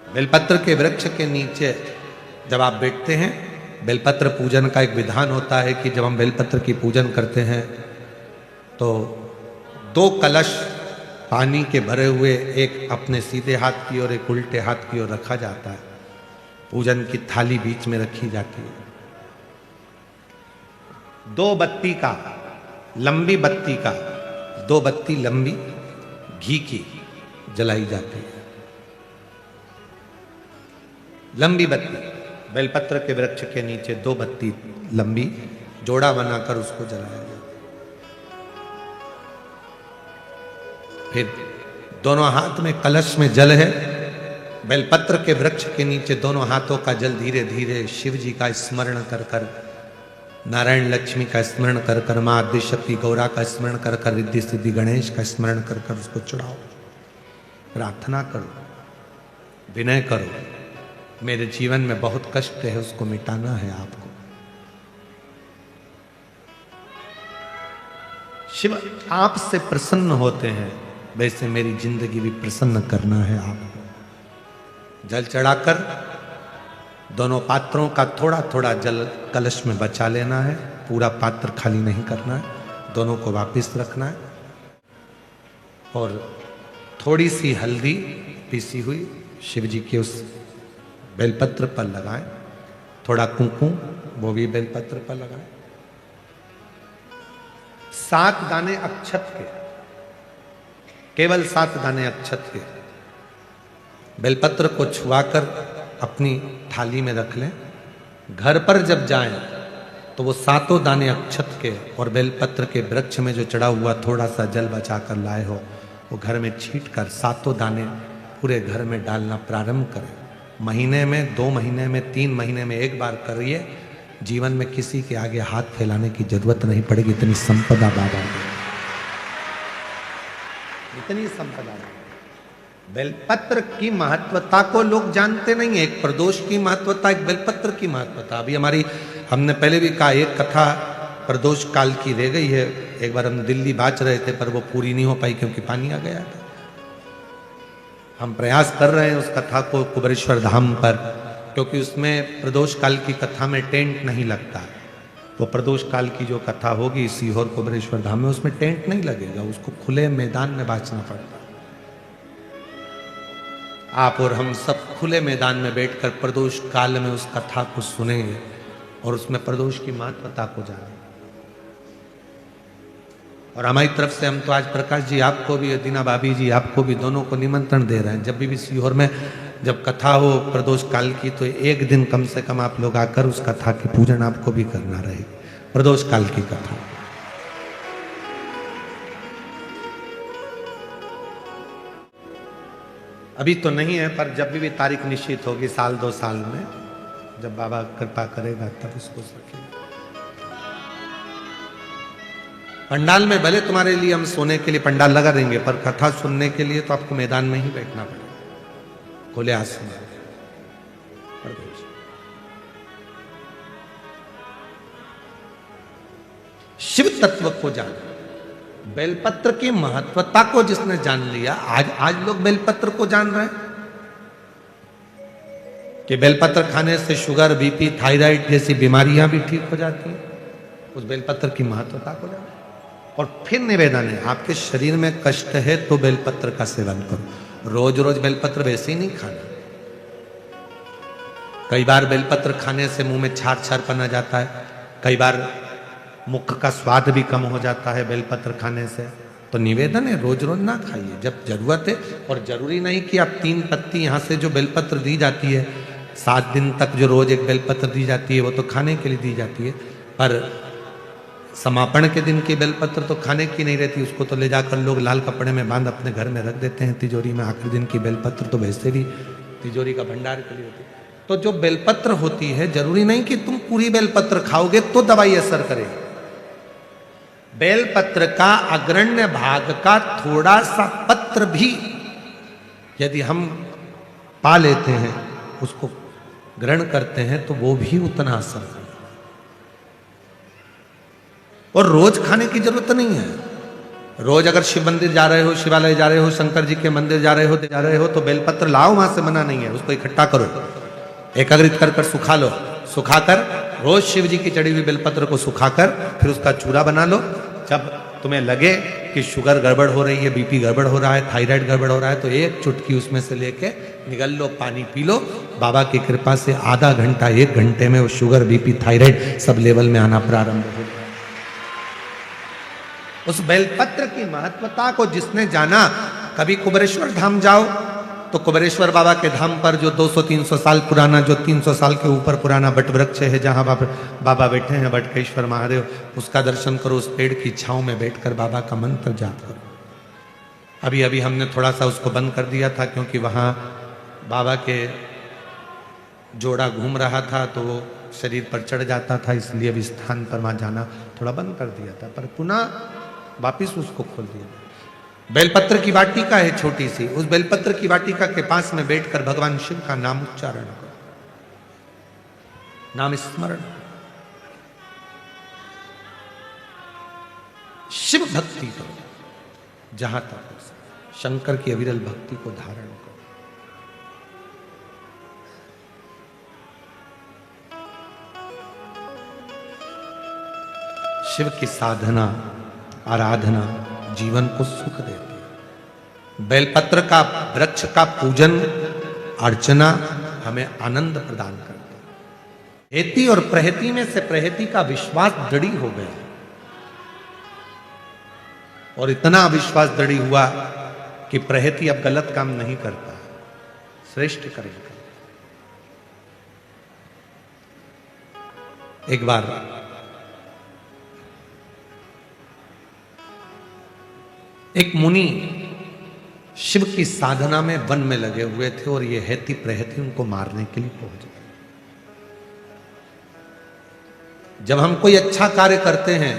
बेलपत्र के वृक्ष के नीचे जब आप बैठते हैं, बेलपत्र पूजन का एक विधान होता है कि जब हम बेलपत्र की पूजन करते हैं तो 2 कलश पानी के भरे हुए, एक अपने सीधे हाथ की ओर, एक उल्टे हाथ की ओर रखा जाता है। पूजन की थाली बीच में रखी जाती है। 2 बत्ती का, लंबी बत्ती का, 2 बत्ती लंबी घी की जलाई जाती है। लंबी बत्ती, बेलपत्र के वृक्ष के नीचे 2 बत्ती लंबी जोड़ा बनाकर उसको जलाया जाता है। फिर दोनों हाथ में कलश में जल है, बेलपत्र के वृक्ष के नीचे दोनों हाथों का जल धीरे धीरे शिव जी का स्मरण कर कर नारायण लक्ष्मी का स्मरण कर कर, माँ आदिशक्ति गौरा का स्मरण कर कर, रिद्धि सिद्धि गणेश का स्मरण कर कर उसको चढ़ाओ। प्रार्थना करो, विनय करो, मेरे जीवन में बहुत कष्ट है, उसको मिटाना है आपको। शिव आपसे प्रसन्न होते हैं, वैसे मेरी जिंदगी भी प्रसन्न करना है आपको। जल चढ़ाकर दोनों पात्रों का थोड़ा थोड़ा जल कलश में बचा लेना है, पूरा पात्र खाली नहीं करना है, दोनों को वापस रखना है। और थोड़ी सी हल्दी पीसी हुई शिव जी के उस बेलपत्र पर लगाएं, थोड़ा कुंकुम वो भी बेलपत्र पर लगाएं। 7 दाने अक्षत के, केवल 7 दाने अक्षत के बेलपत्र को छुआकर अपनी थाली में रख लें। घर पर जब जाएं तो वो 7 दाने अक्षत के और बेलपत्र के वृक्ष में जो चढ़ा हुआ थोड़ा सा जल बचा कर लाए हो, वो घर में छींट कर 7 दाने पूरे घर में डालना प्रारंभ करें। महीने में, 2 महीने में, 3 महीने में एक बार करिए। जीवन में किसी के आगे हाथ फैलाने की जरूरत नहीं पड़ेगी, इतनी संपदा बाबा ने, इतनी संपदा। बेलपत्र की महत्वता को लोग जानते नहीं है। एक प्रदोष की महत्वता, एक बेलपत्र की महत्वता। अभी हमने पहले भी कहा, एक कथा प्रदोष काल की रह गई है। एक बार हम दिल्ली बाच रहे थे पर वो पूरी नहीं हो पाई क्योंकि पानी आ गया था। हम प्रयास कर रहे हैं उस कथा को कुबेरेश्वर धाम पर, क्योंकि उसमें प्रदोष काल की कथा में टेंट नहीं लगता। वो प्रदोष काल की जो कथा होगी सीहोर कुबेरेश्वर धाम में, उसमें टेंट नहीं लगेगा, उसको खुले मैदान में बांचना पड़ता। आप और हम सब खुले मैदान में बैठकर प्रदोष काल में उस कथा को सुनेंगे और उसमें प्रदोष की महत्वता को जानेंगे। और हमारी तरफ से हम तो आज प्रकाश जी आपको भी, दीना भाभी जी आपको भी, दोनों को निमंत्रण दे रहे हैं। जब भी सीहोर में जब कथा हो प्रदोष काल की, तो एक दिन कम से कम आप लोग आकर उस कथा की पूजन आपको भी करना रहेगी, प्रदोष काल की कथा। अभी तो नहीं है, पर जब भी तारीख निश्चित होगी, 1-2 साल में, जब बाबा कृपा करेगा तब उसको रखेंगे। पंडाल में भले तुम्हारे लिए हम सोने के लिए पंडाल लगा देंगे, पर कथा सुनने के लिए तो आपको मैदान में ही बैठना पड़ेगा, खुले आसमान। शिव तत्व को जान, बेलपत्र की महत्वता को जिसने जान लिया, आज लोग बेलपत्र को जान रहे हैं कि बेलपत्र खाने से शुगर, बीपी, थायराइड जैसी बीमारियां भी ठीक हो जाती हैं। उस बेलपत्र की महत्वता को जान। और फिर निवेदन है, आपके शरीर में कष्ट है तो बेलपत्र का सेवन करो। रोज रोज बेलपत्र वैसे ही नहीं खाना। कई बार बेलपत्र खाने से मुंह में छार छार पन आ जाता है, कई बार मुख का स्वाद भी कम हो जाता है बेलपत्र खाने से। तो निवेदन है, रोज रोज ना खाइए, जब जरूरत है। और जरूरी नहीं कि आप 3 पत्ती यहाँ से जो बेलपत्र दी जाती है, 7 दिन तक जो रोज एक बेलपत्र दी जाती है, वो तो खाने के लिए दी जाती है। पर समापन के दिन की बेलपत्र तो खाने की नहीं रहती, उसको तो ले जाकर लोग लाल कपड़े में बांध अपने घर में रख देते हैं तिजोरी में। आखिरी दिन की बेलपत्र तो वैसे भी तिजोरी का भंडार के लिए होती है। तो जो बेलपत्र होती है, जरूरी नहीं कि तुम पूरी बेलपत्र खाओगे तो दवाई असर करेगी। बेलपत्र का अग्रण्य भाग का थोड़ा सा पत्र भी यदि हम पा लेते हैं, उसको ग्रहण करते हैं, तो वो भी उतना असर करता है। और रोज खाने की जरूरत नहीं है। रोज अगर शिव मंदिर जा रहे हो, शिवालय जा रहे हो, शंकर जी के मंदिर जा रहे हो तो बेलपत्र लाओ, वहां से मना नहीं है। उसको इकट्ठा करो, एकत्रित कर सुखा लो। सुखाकर रोज शिव जी की चढ़ी हुई बेलपत्र को सुखाकर फिर उसका चूरा बना लो। जब तुम्हें लगे कि शुगर गड़बड़ हो रही है, बीपी गड़बड़ हो रहा है, थायराइड गड़बड़ हो रहा है, तो एक चुटकी उसमें से लेके निगल लो, पानी पी लो। बाबा की कृपा से आधा घंटा, 1 घंटे में वो sugar, BP, thyroid sub level में आना प्रारंभ हो। उस बेलपत्र की महत्वता को जिसने जाना, कभी कुबेरेश्वर धाम जाओ तो कुबेरेश्वर बाबा के धाम पर जो 200-300 साल पुराना, जो 300 साल के ऊपर पुराना बट वृक्ष है, जहाँ बाबा बैठे हैं, बटकेश्वर महादेव, उसका दर्शन करो। उस पेड़ की छांव में बैठकर बाबा का मंत्र जाप करो। अभी अभी हमने थोड़ा सा उसको बंद कर दिया था, क्योंकि वहाँ बाबा के जोड़ा घूम रहा था, तो वो शरीर पर चढ़ जाता था, इसलिए अब स्थान पर वहां जाना थोड़ा बंद कर दिया था, पर पुनः वापिस उसको खोल दिया। बेलपत्र की वाटिका है छोटी सी, उस बेलपत्र की वाटिका के पास में बैठकर भगवान शिव का नाम उच्चारण करो, नाम स्मरण, शिव भक्ति करो जहां तक हो सके, शंकर की अविरल भक्ति को धारण करो। शिव की साधना आराधना जीवन को सुख देती है। बेलपत्र का वृक्ष का पूजन अर्चना हमें आनंद प्रदान करती है। हेती और प्रहेती में से प्रहेती का विश्वास दृढ़ हो गया और इतना विश्वास दृढ़ हुआ कि प्रहेती अब गलत काम नहीं करता, श्रेष्ठ करेगा। एक बार एक मुनि शिव की साधना में वन में लगे हुए थे और ये हेती प्रहेती उनको मारने के लिए पहुंच गए। जब हम कोई अच्छा कार्य करते हैं,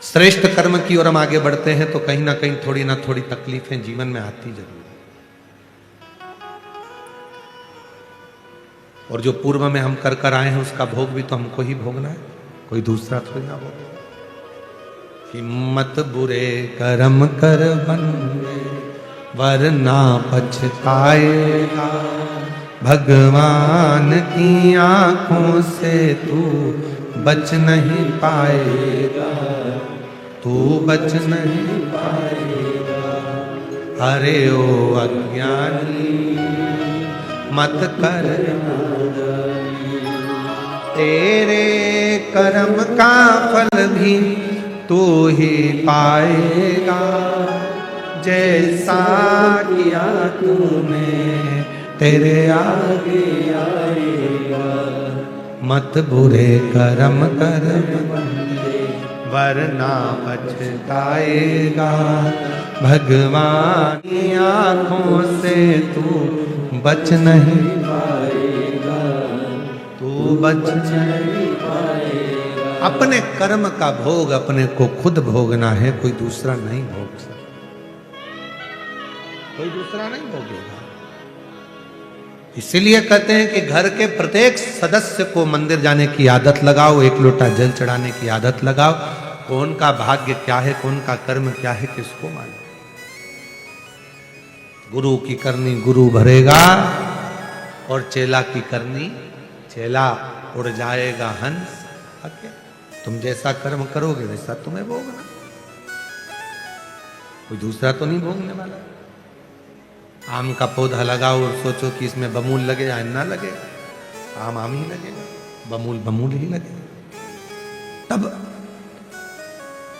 श्रेष्ठ कर्म की ओर हम आगे बढ़ते हैं, तो कहीं ना कहीं थोड़ी ना थोड़ी तकलीफें जीवन में आती जरूर है। और जो पूर्व में हम कर कर आए हैं उसका भोग भी तो हमको ही भोगना है, कोई दूसरा थोड़ी ना भोगेगा। कि मत बुरे कर्म कर बंदे वरना पछताएगा, भगवान की आंखों से तू बच नहीं पाएगा, तू बच नहीं पाएगा। अरे ओ अज्ञानी मत कर, तेरे कर्म का फल भी तू ही पाएगा, जैसा किया तूने तेरे आगे आएगा। मत बुरे कर्म कर बंदे वरना पछताएगा, भगवान की आंखों से तू बच नहीं पाएगा, तू बच नहीं पाएगा। अपने कर्म का भोग अपने को खुद भोगना है, कोई दूसरा नहीं भोग सकता, कोई दूसरा नहीं भोगेगा। इसीलिए कहते हैं कि घर के प्रत्येक सदस्य को मंदिर जाने की आदत लगाओ, एक लोटा जल चढ़ाने की आदत लगाओ। कौन का भाग्य क्या है, कौन का कर्म क्या है, किसको मालूम। गुरु की करनी गुरु भरेगा और चेला की करनी चेला उड़ जाएगा हंस। तुम जैसा कर्म करोगे वैसा तुम्हें भोगना, कोई दूसरा तो नहीं भोगने वाला। आम का पौधा लगाओ और सोचो कि इसमें बमूल लगे या ना लगे, आम आम ही लगेगा, बमूल बमूल ही लगेगा। तब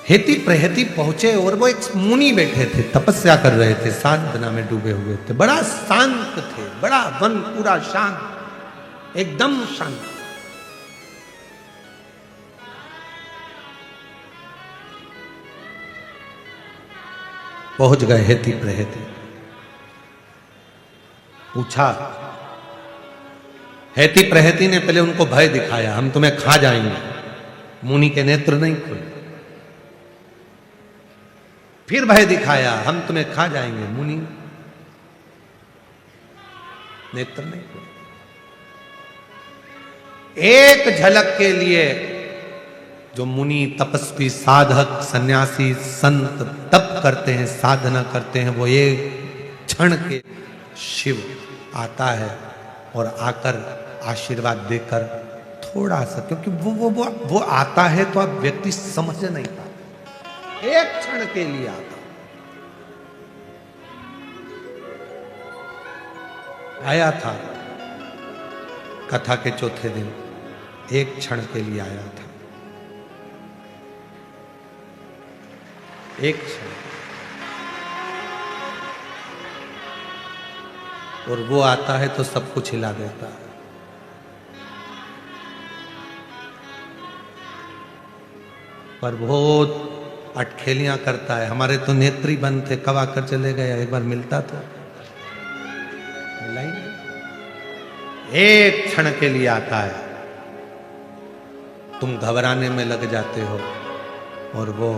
हेती प्रहेती पहुंचे और वो एक मुनि बैठे थे, तपस्या कर रहे थे, साधना में डूबे हुए थे, बड़ा शांत थे, बड़ा वन पूरा शांत, एकदम शांत। पहुंच गए हेती प्रहेती, पूछा। हेती प्रहेती ने पहले उनको भय दिखाया, हम तुम्हें खा जाएंगे। मुनि के नेत्र नहीं खुले। फिर भय दिखाया, हम तुम्हें खा जाएंगे। मुनि नेत्र नहीं खुले। एक झलक के लिए जो मुनि तपस्वी साधक सन्यासी संत तप करते हैं, साधना करते हैं, वो एक क्षण के शिव आता है और आकर आशीर्वाद देकर थोड़ा सा, क्योंकि वो आता है तो अब व्यक्ति समझ नहीं पाता, एक क्षण के लिए आता। आया था कथा के चौथे दिन, एक क्षण के लिए आया था, एक क्षण। और वो आता है तो सब कुछ हिला देता है। पर बहुत अटखेलियां करता है। हमारे तो नेत्री बंद थे, कब आकर चले गए, एक बार मिलता तो मिला ही नहीं। एक क्षण के लिए आता है, तुम घबराने में लग जाते हो और वो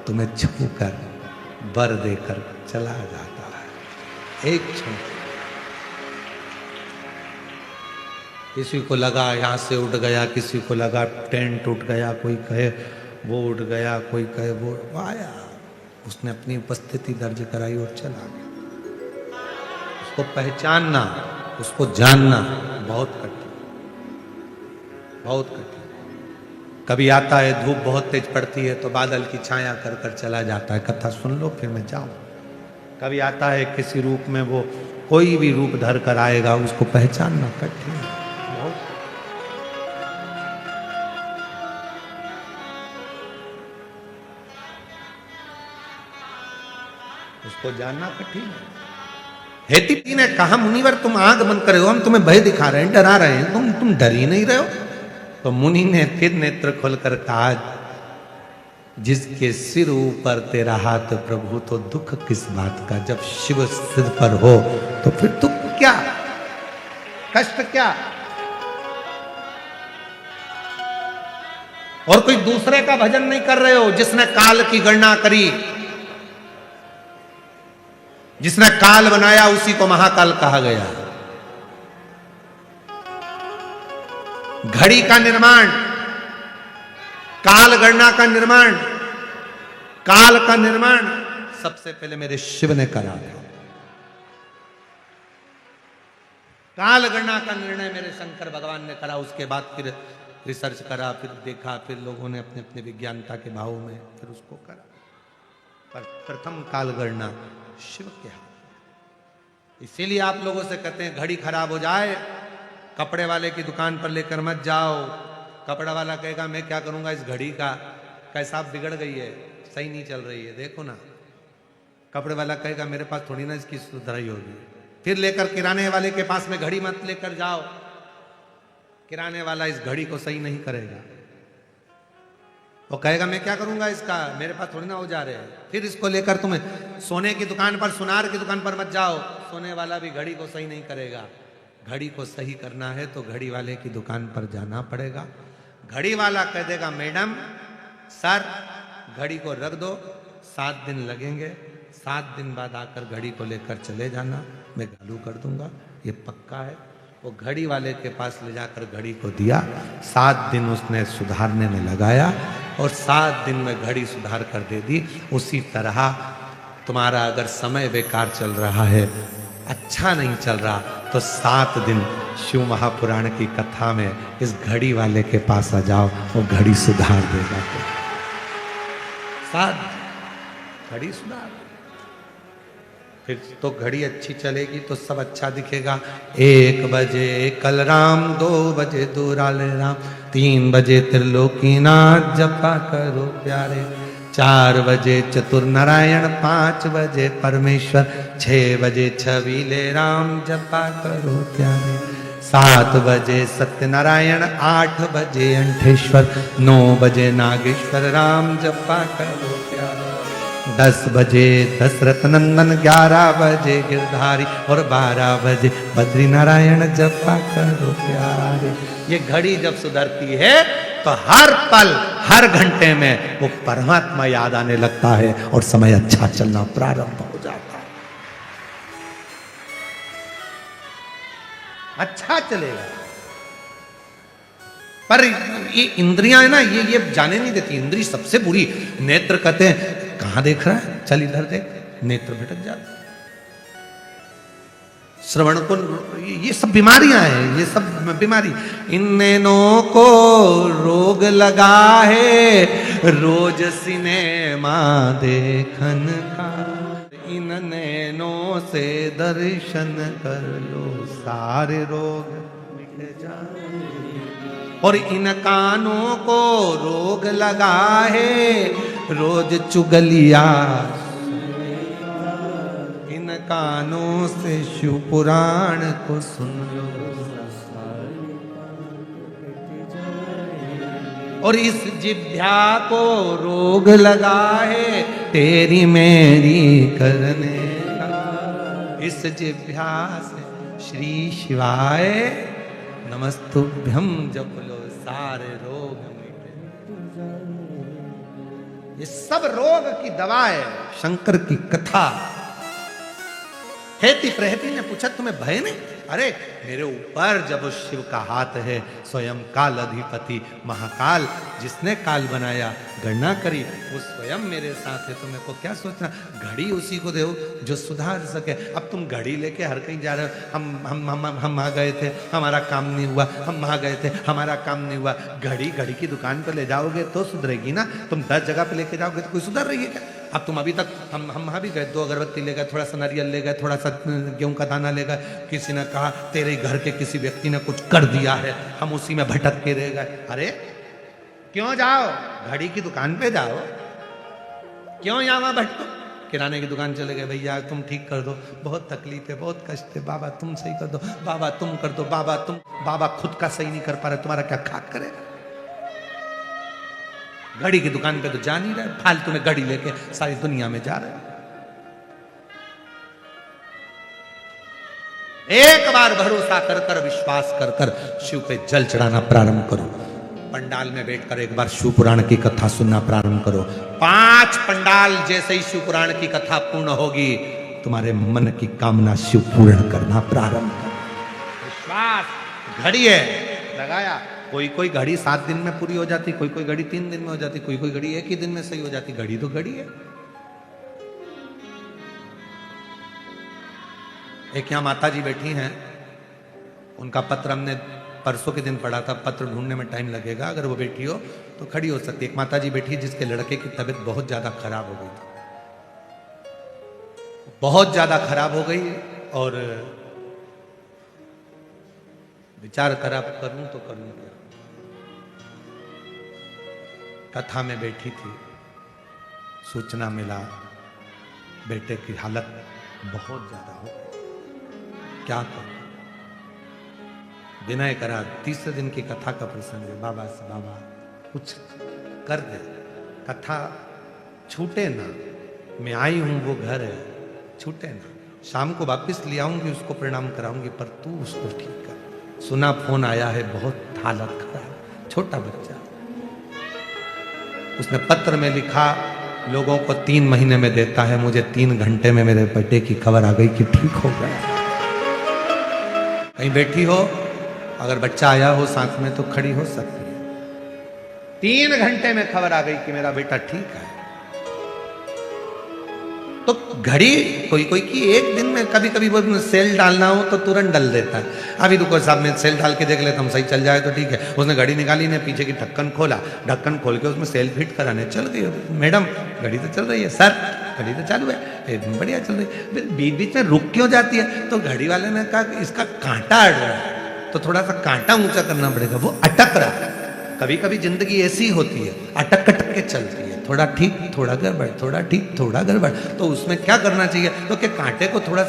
तुम्हें छूकर वर देकर चला जाता है। एक क्षण। किसी को लगा यहां से उठ गया, किसी को लगा टेंट उठ गया, कोई कहे वो उठ गया, कोई कहे वो आया, उसने अपनी उपस्थिति दर्ज कराई और चला गया। उसको पहचानना, उसको जानना बहुत कठिन, बहुत कठिन। कभी आता है, धूप बहुत तेज पड़ती है तो बादल की छाया कर कर चला जाता है, कथा सुन लो फिर मैं जाऊं। कभी आता है किसी रूप में, वो कोई भी रूप धर कर आएगा, उसको पहचानना कठिन है, बहुत। उसको जानना कठिन है। हेतिपति ने कहा, मुनिवर तुम आंख बंद करे हो, हम तुम्हें भय दिखा रहे हैं, डरा रहे हैं, तुम डर ही नहीं रहे हो। तो मुनि ने फिर नेत्र खोलकर कहा, जिसके सिर ऊपर तेरा हाथ प्रभु, तो दुख किस बात का। जब शिव सिर पर हो तो फिर दुख क्या, कष्ट क्या। और कोई दूसरे का भजन नहीं कर रहे हो, जिसने काल की गणना करी, जिसने काल बनाया उसी को महाकाल कहा गया। घड़ी का निर्माण, काल गणना का निर्माण, काल का निर्माण सबसे पहले मेरे शिव ने करा था। काल गणना का निर्णय मेरे शंकर भगवान ने करा। उसके बाद फिर रिसर्च करा, फिर देखा, फिर लोगों ने अपने अपने विज्ञानता के भाव में फिर उसको करा। पर प्रथम काल गणना शिव के हाथ। इसीलिए आप लोगों से कहते हैं घड़ी खराब हो जाए, कपड़े वाले की दुकान पर लेकर मत जाओ। कपड़ा वाला कहेगा मैं क्या करूंगा इस घड़ी का, कैसा बिगड़ गई है, सही नहीं चल रही है, देखो ना। कपड़े वाला कहेगा मेरे पास थोड़ी ना इसकी सुधराई होगी। फिर लेकर किराने वाले के पास में घड़ी मत लेकर जाओ, किराने वाला इस घड़ी को सही नहीं करेगा। वो कहेगा मैं क्या करूंगा इसका, मेरे पास थोड़ी ना औजार है। फिर इसको लेकर तुम सोने की दुकान पर, सुनार की दुकान पर मत जाओ, सोने वाला भी घड़ी को सही नहीं करेगा। घड़ी को सही करना है तो घड़ी वाले की दुकान पर जाना पड़ेगा। घड़ी वाला कह देगा मैडम सर घड़ी को रख दो, 7 दिन लगेंगे, 7 दिन बाद आकर घड़ी को लेकर चले जाना, मैं चालू कर दूंगा, ये पक्का है। वो घड़ी वाले के पास ले जाकर घड़ी को दिया, 7 दिन उसने सुधारने में लगाया और 7 दिन में घड़ी सुधार कर दे दी। उसी तरह तुम्हारा अगर समय बेकार चल रहा है, अच्छा नहीं चल रहा, तो 7 दिन शिव महापुराण की कथा में इस घड़ी वाले के पास आ जाओ, वो घड़ी सुधार देगा। 7 घड़ी सुधार, फिर तो घड़ी अच्छी चलेगी तो सब अच्छा दिखेगा। 1 बजे कल राम, 2 बजे दुराले राम, 3 बजे त्रिलोकीनाथ जपा करो प्यारे, 4 बजे चतुर नारायण, 5 बजे परमेश्वर, 6 बजे छबीले राम जपा करो प्यारे, 7 बजे सत्यनारायण, 8 बजे अंठेश्वर, 9 बजे नागेश्वर राम जपा करो प्यारे, 10 बजे दशरथ नंदन, 11 बजे गिरधारी और 12 बजे बद्री नारायण जपा करो प्यारे। ये घड़ी जब सुधरती है तो हर पल हर घंटे में वो परमात्मा याद आने लगता है और समय अच्छा चलना प्रारंभ हो जाता है, अच्छा चलेगा। पर ये इंद्रियां है ना, ये जाने नहीं देती। इंद्री सबसे बुरी। नेत्र कहते हैं कहां देख रहा है, चल इधर देख, नेत्र भटक जाता। श्रवण को, ये सब बीमारियां हैं, ये सब बीमारी। इन नैनों को रोग लगा है रोज सिनेमा देखन का, इन नैनों से दर्शन कर लो सारे रोग मिट जाए। और इन कानों को रोग लगा है रोज चुगलिया, इन कानों से शिव पुराण को सुन लो। और इस जिह्वा को रोग लगा है तेरी मेरी करने का, इस जिह्वा से श्री शिवाय नमस्तुभ्यं जप लो सारे रोग मिटे। ये सब रोग की दवा है शंकर की कथा। हेती प्रहेती ने पूछा तुम्हें भय नहीं? अरे मेरे ऊपर जब उस शिव का हाथ है, स्वयं काल अधिपति महाकाल जिसने काल बनाया गणना करी वो स्वयं मेरे साथ है, तो मेरे को क्या सोचना। घड़ी उसी को दो जो सुधार सके। अब तुम घड़ी लेके हर कहीं जा रहे हो। हम वहां गए थे हमारा काम नहीं हुआ, हम वहां गए थे हमारा काम नहीं हुआ। घड़ी की दुकान पर ले जाओगे तो सुधरेगी ना। तुम 10 जगह पे लेके जाओगे तो कोई सुधर रही है क्या? अब तुम अभी तक हम वहां भी गए, 2 अगरबत्ती ले गए, थोड़ा सा नारियल ले गए, थोड़ा सा गेहूं का दाना ले गए। किसी ने कहा तेरे घर के किसी व्यक्ति ने कुछ कर दिया है, हम उसी में भटक के रह गए। अरे क्यों जाओ? घड़ी की दुकान पे जाओ, क्यों यहाँ भटको? किराने की दुकान चले गए, भैया तुम ठीक कर दो, बहुत तकलीफ है, बहुत कष्ट है, बाबा तुम सही कर दो, बाबा तुम कर दो, बाबा खुद का सही नहीं कर पा रहे, तुम्हारा क्या खाक करेगा? घड़ी की दुकान पे तो जा नहीं रहे, फालतू में घड़ी लेके सारी दुनिया में जा रहे। एक बार भरोसा कर कर विश्वास कर कर शिव पे जल चढ़ाना प्रारंभ करो। पंडाल में बैठकर एक बार शिव पुराण की कथा सुनना प्रारंभ करो। 5 पंडाल जैसे ही शिव पुराण की कथा पूर्ण होगी, तुम्हारे मन की कामना शिव पूर्ण करना प्रारंभ करो। विश्वास घड़ी है लगाया, कोई घड़ी 7 दिन में पूरी हो जाती, कोई घड़ी 3 दिन में हो जाती, कोई घड़ी 1 ही दिन में सही हो जाती। घड़ी तो घड़ी है। एक यहाँ माता जी बैठी हैं, उनका पत्र हमने परसों के दिन पढ़ा था। पत्र ढूंढने में टाइम लगेगा, अगर वो बैठी हो तो खड़ी हो सकती है। एक माता जी बैठी जिसके लड़के की तबीयत बहुत ज्यादा खराब हो गई थी, बहुत ज्यादा खराब हो गई और विचार करा करूं तो करूं क्या। कथा में बैठी थी, सूचना मिला बेटे की हालत बहुत ज्यादा हो गई, क्या करूं? विनय करा। 3 दिन की कथा का प्रसंग है। बाबा से बाबा कुछ कर दे, कथा छूटे ना, मैं आई हूं वो घर है, छूटे ना, शाम को वापस ले आऊंगी, उसको प्रणाम कराऊंगी, पर तू उसको ठीक कर। सुना फोन आया है, बहुत हालत खराब, छोटा बच्चा। उसने पत्र में लिखा लोगों को 3 महीने में देता है, मुझे 3 घंटे में मेरे बेटे की खबर आ गई कि ठीक हो गया। कहीं बैठी हो, अगर बच्चा आया हो साथ में तो खड़ी हो सकती है। 3 घंटे में खबर आ गई कि मेरा बेटा ठीक है। तो घड़ी कोई की 1 दिन में, कभी कभी वो सेल डालना हो तो तुरंत डाल देता है। अभी रुको साहब मैं सेल डाल के देख लेता हूँ, सही चल जाए तो ठीक है। उसने घड़ी निकाली ने, पीछे की ढक्कन खोला, ढक्कन खोल के उसमें सेल फिट कराने चल गई। मैडम घड़ी तो चल रही है, सर घड़ी तो चालू है, बढ़िया चल रही है, बीच बीच में रुक क्यों जाती है? तो घड़ी वाले ने कहा इसका कांटा अड़ रहा है, तो थोड़ा सा कांटा ऊंचा करना पड़ेगा, वो अटक रहा है। कभी कभी जिंदगी ऐसी होती है, अटक अटक के चलती है, थोड़ा ठीक थोड़ा गड़बड़, थोड़ा ठीक थोड़ा गड़बड़। तो उसमें क्या करना चाहिए? तो कि कांटे को थोड़ा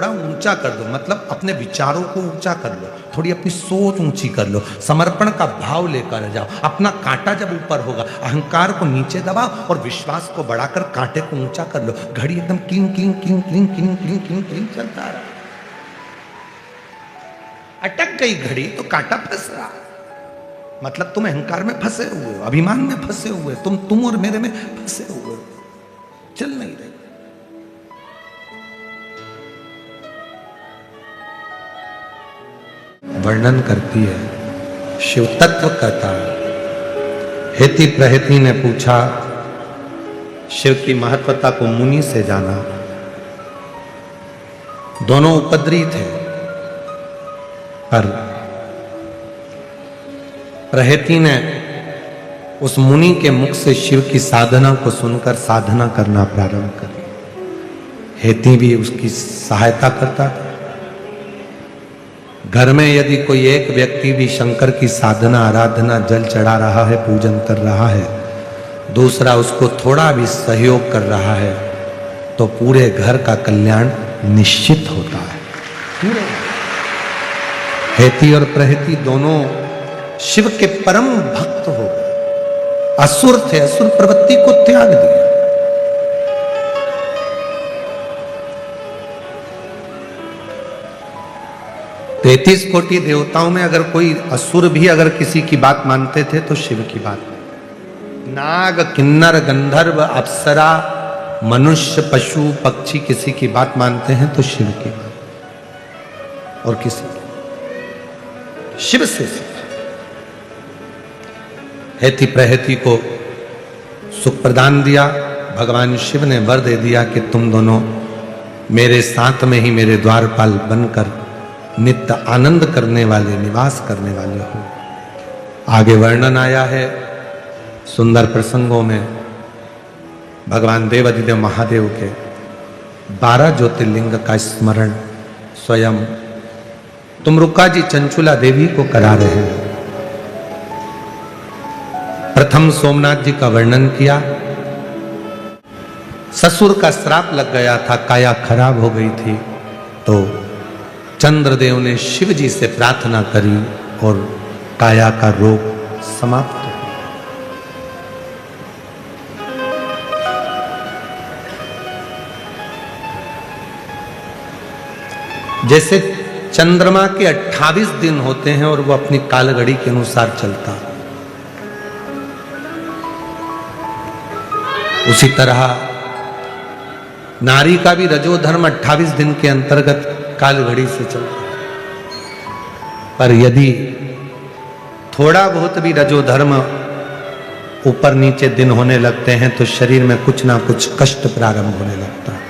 ऊंचा कर दो, मतलब अपने विचारों को ऊंचा कर लो, थोड़ी अपनी सोच ऊंची कर लो, समर्पण का भाव लेकर जाओ। अपना कांटा जब ऊपर होगा, अहंकार को नीचे दबाओ और विश्वास को बढ़ाकर कांटे को ऊंचा कर लो। घड़ी एकदम cling cling cling cling cling cling cling cling चलता रहा। अटक गई घड़ी तो कांटा फंस रहा, मतलब तुम अहंकार में फंसे हुए हो, अभिमान में फंसे हुए, तुम और मेरे में फंसे हुए हो, चल नहीं रही। वर्णन करती है शिव तत्व कथा। हेती प्रहेती ने पूछा, शिव की महत्वता को मुनि से जाना। दोनों उपद्री थे, पर प्रहेती ने उस मुनि के मुख से शिव की साधना को सुनकर साधना करना प्रारंभ करी। हेती भी उसकी सहायता करता था। घर में यदि कोई एक व्यक्ति भी शंकर की साधना आराधना जल चढ़ा रहा है, पूजन कर रहा है, दूसरा उसको थोड़ा भी सहयोग कर रहा है, तो पूरे घर का कल्याण निश्चित होता है। हेती और प्रहेती दोनों शिव के परम भक्त हो गए। असुर थे, असुर प्रवृत्ति को त्याग दिया। 33 कोटि देवताओं में अगर कोई असुर भी अगर किसी की बात मानते थे तो शिव की बात। नाग, किन्नर, गंधर्व, अप्सरा, मनुष्य, पशु, पक्षी किसी की बात मानते हैं तो शिव की बात। और किसी शिव से हेति प्रहेति को सुख प्रदान दिया। भगवान शिव ने वर दे दिया कि तुम दोनों मेरे साथ में ही मेरे द्वारपाल बनकर नित्य आनंद करने वाले, निवास करने वाले हो। आगे वर्णन आया है सुंदर प्रसंगों में भगवान देवाधिदेव महादेव के 12 ज्योतिर्लिंग का स्मरण स्वयं तुमरुका जी चंचुला देवी को करा रहे हैं। प्रथम सोमनाथ जी का वर्णन किया। ससुर का श्राप लग गया था, काया खराब हो गई थी, तो चंद्रदेव ने शिव जी से प्रार्थना करी और काया का रोग समाप्त हो। जैसे चंद्रमा के 28 दिन होते हैं और वो अपनी कालगड़ी के अनुसार चलता, उसी तरह नारी का भी रजोधर्म 28 दिन के अंतर्गत कालघड़ी से चलता है। पर यदि थोड़ा बहुत भी रजोधर्म ऊपर नीचे दिन होने लगते हैं तो शरीर में कुछ ना कुछ कष्ट प्रारंभ होने लगता है।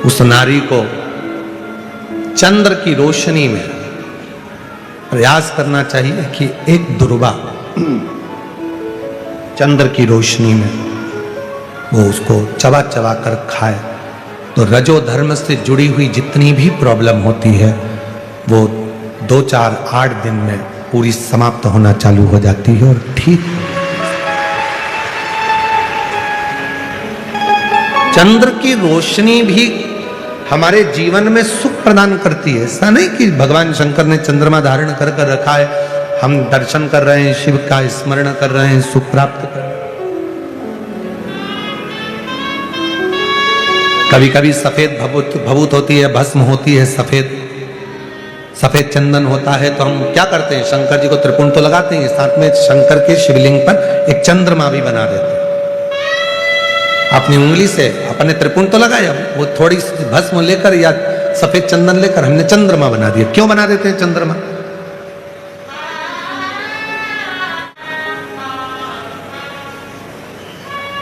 उस नारी को चंद्र की रोशनी में प्रयास करना चाहिए कि एक दुर्वा चंद्र की रोशनी में वो उसको चबा चबा कर खाए, तो रजो धर्म से जुड़ी हुई जितनी भी प्रॉब्लम होती है वो 2, 4, 8 दिन में पूरी समाप्त होना चालू हो जाती है और ठीक। चंद्र की रोशनी भी हमारे जीवन में सुख प्रदान करती है। ऐसा नहीं कि भगवान शंकर ने चंद्रमा धारण कर कर रखा है, हम दर्शन कर रहे हैं, शिव का स्मरण कर रहे हैं, सुख प्राप्त कर रहे हैं। कभी कभी सफेद भभूत होती है, भस्म होती है, सफेद चंदन होता है, तो हम क्या करते हैं, शंकर जी को त्रिपुंड तो लगाते हैं, साथ में शंकर के शिवलिंग पर एक चंद्रमा भी बना देते हैं। अपनी उंगली से अपने त्रिपुंड तो लगाया, वो थोड़ी सी भस्म लेकर या सफेद चंदन लेकर हमने चंद्रमा बना दिया। क्यों बना देते हैं चंद्रमा?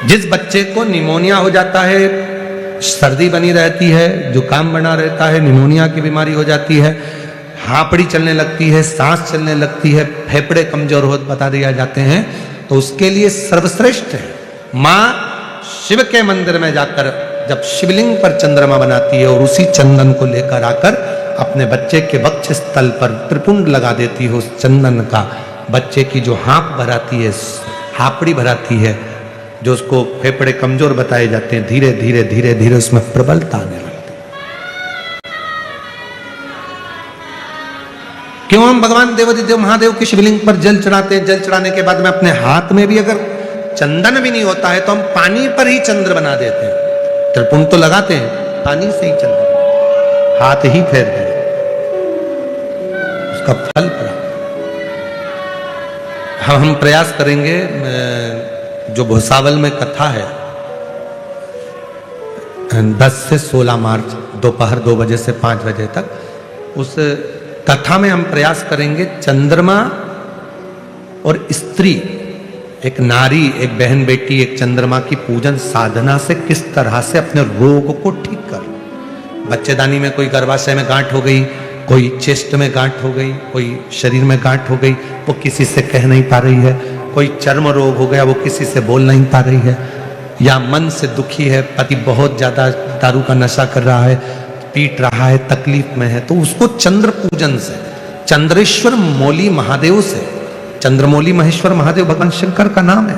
जिस बच्चे को निमोनिया हो जाता है, सर्दी बनी रहती है, जुकाम बना रहता है, निमोनिया की बीमारी हो जाती है, हापड़ी चलने लगती है, सांस चलने लगती है, फेफड़े कमजोर हो बता दिया जाते हैं, तो उसके लिए सर्वश्रेष्ठ है माँ शिव के मंदिर में जाकर जब शिवलिंग पर चंद्रमा बनाती है और उसी चंदन को लेकर आकर अपने बच्चे के वक्ष स्थल पर त्रिपुंड लगा देती है। उस चंदन का बच्चे की जो हाँप भराती है, हापड़ी भराती है, जो उसको फेफड़े कमजोर बताए जाते हैं, धीरे धीरे धीरे धीरे उसमें प्रबलता आने लगती है। क्यों हम भगवान देवाधिदेव महादेव के शिवलिंग पर जल चढ़ाते हैं? जल चढ़ाने के बाद में अपने हाथ में भी अगर चंदन भी नहीं होता है तो हम पानी पर ही चंद्र बना देते हैं। त्रिपुंड तो लगाते हैं, पानी से ही चंद्र, हाथ ही फेरते हैं, उसका फल प्राप्त। हम प्रयास करेंगे, जो भुसावल में कथा है 10 से 16 मार्च दोपहर 2 बजे से 5 बजे तक, उस कथा में हम प्रयास करेंगे चंद्रमा और स्त्री, एक नारी, एक बहन बेटी, एक चंद्रमा की पूजन साधना से किस तरह से अपने रोग को ठीक कर। बच्चेदानी में कोई गर्भाशय में गांठ हो गई, कोई चेस्ट में गांठ हो गई, कोई शरीर में गांठ हो गई, वो किसी से कह नहीं पा रही है, कोई चर्म रोग हो गया, वो किसी से बोल नहीं पा रही है, या मन से दुखी है, पति बहुत ज्यादा दारू का नशा कर रहा है, पीट रहा है, तकलीफ में है, तो उसको चंद्र पूजन से, चंद्रेश्वर मौली महादेव से, चंद्रमौली महेश्वर महादेव भगवान शंकर का नाम है,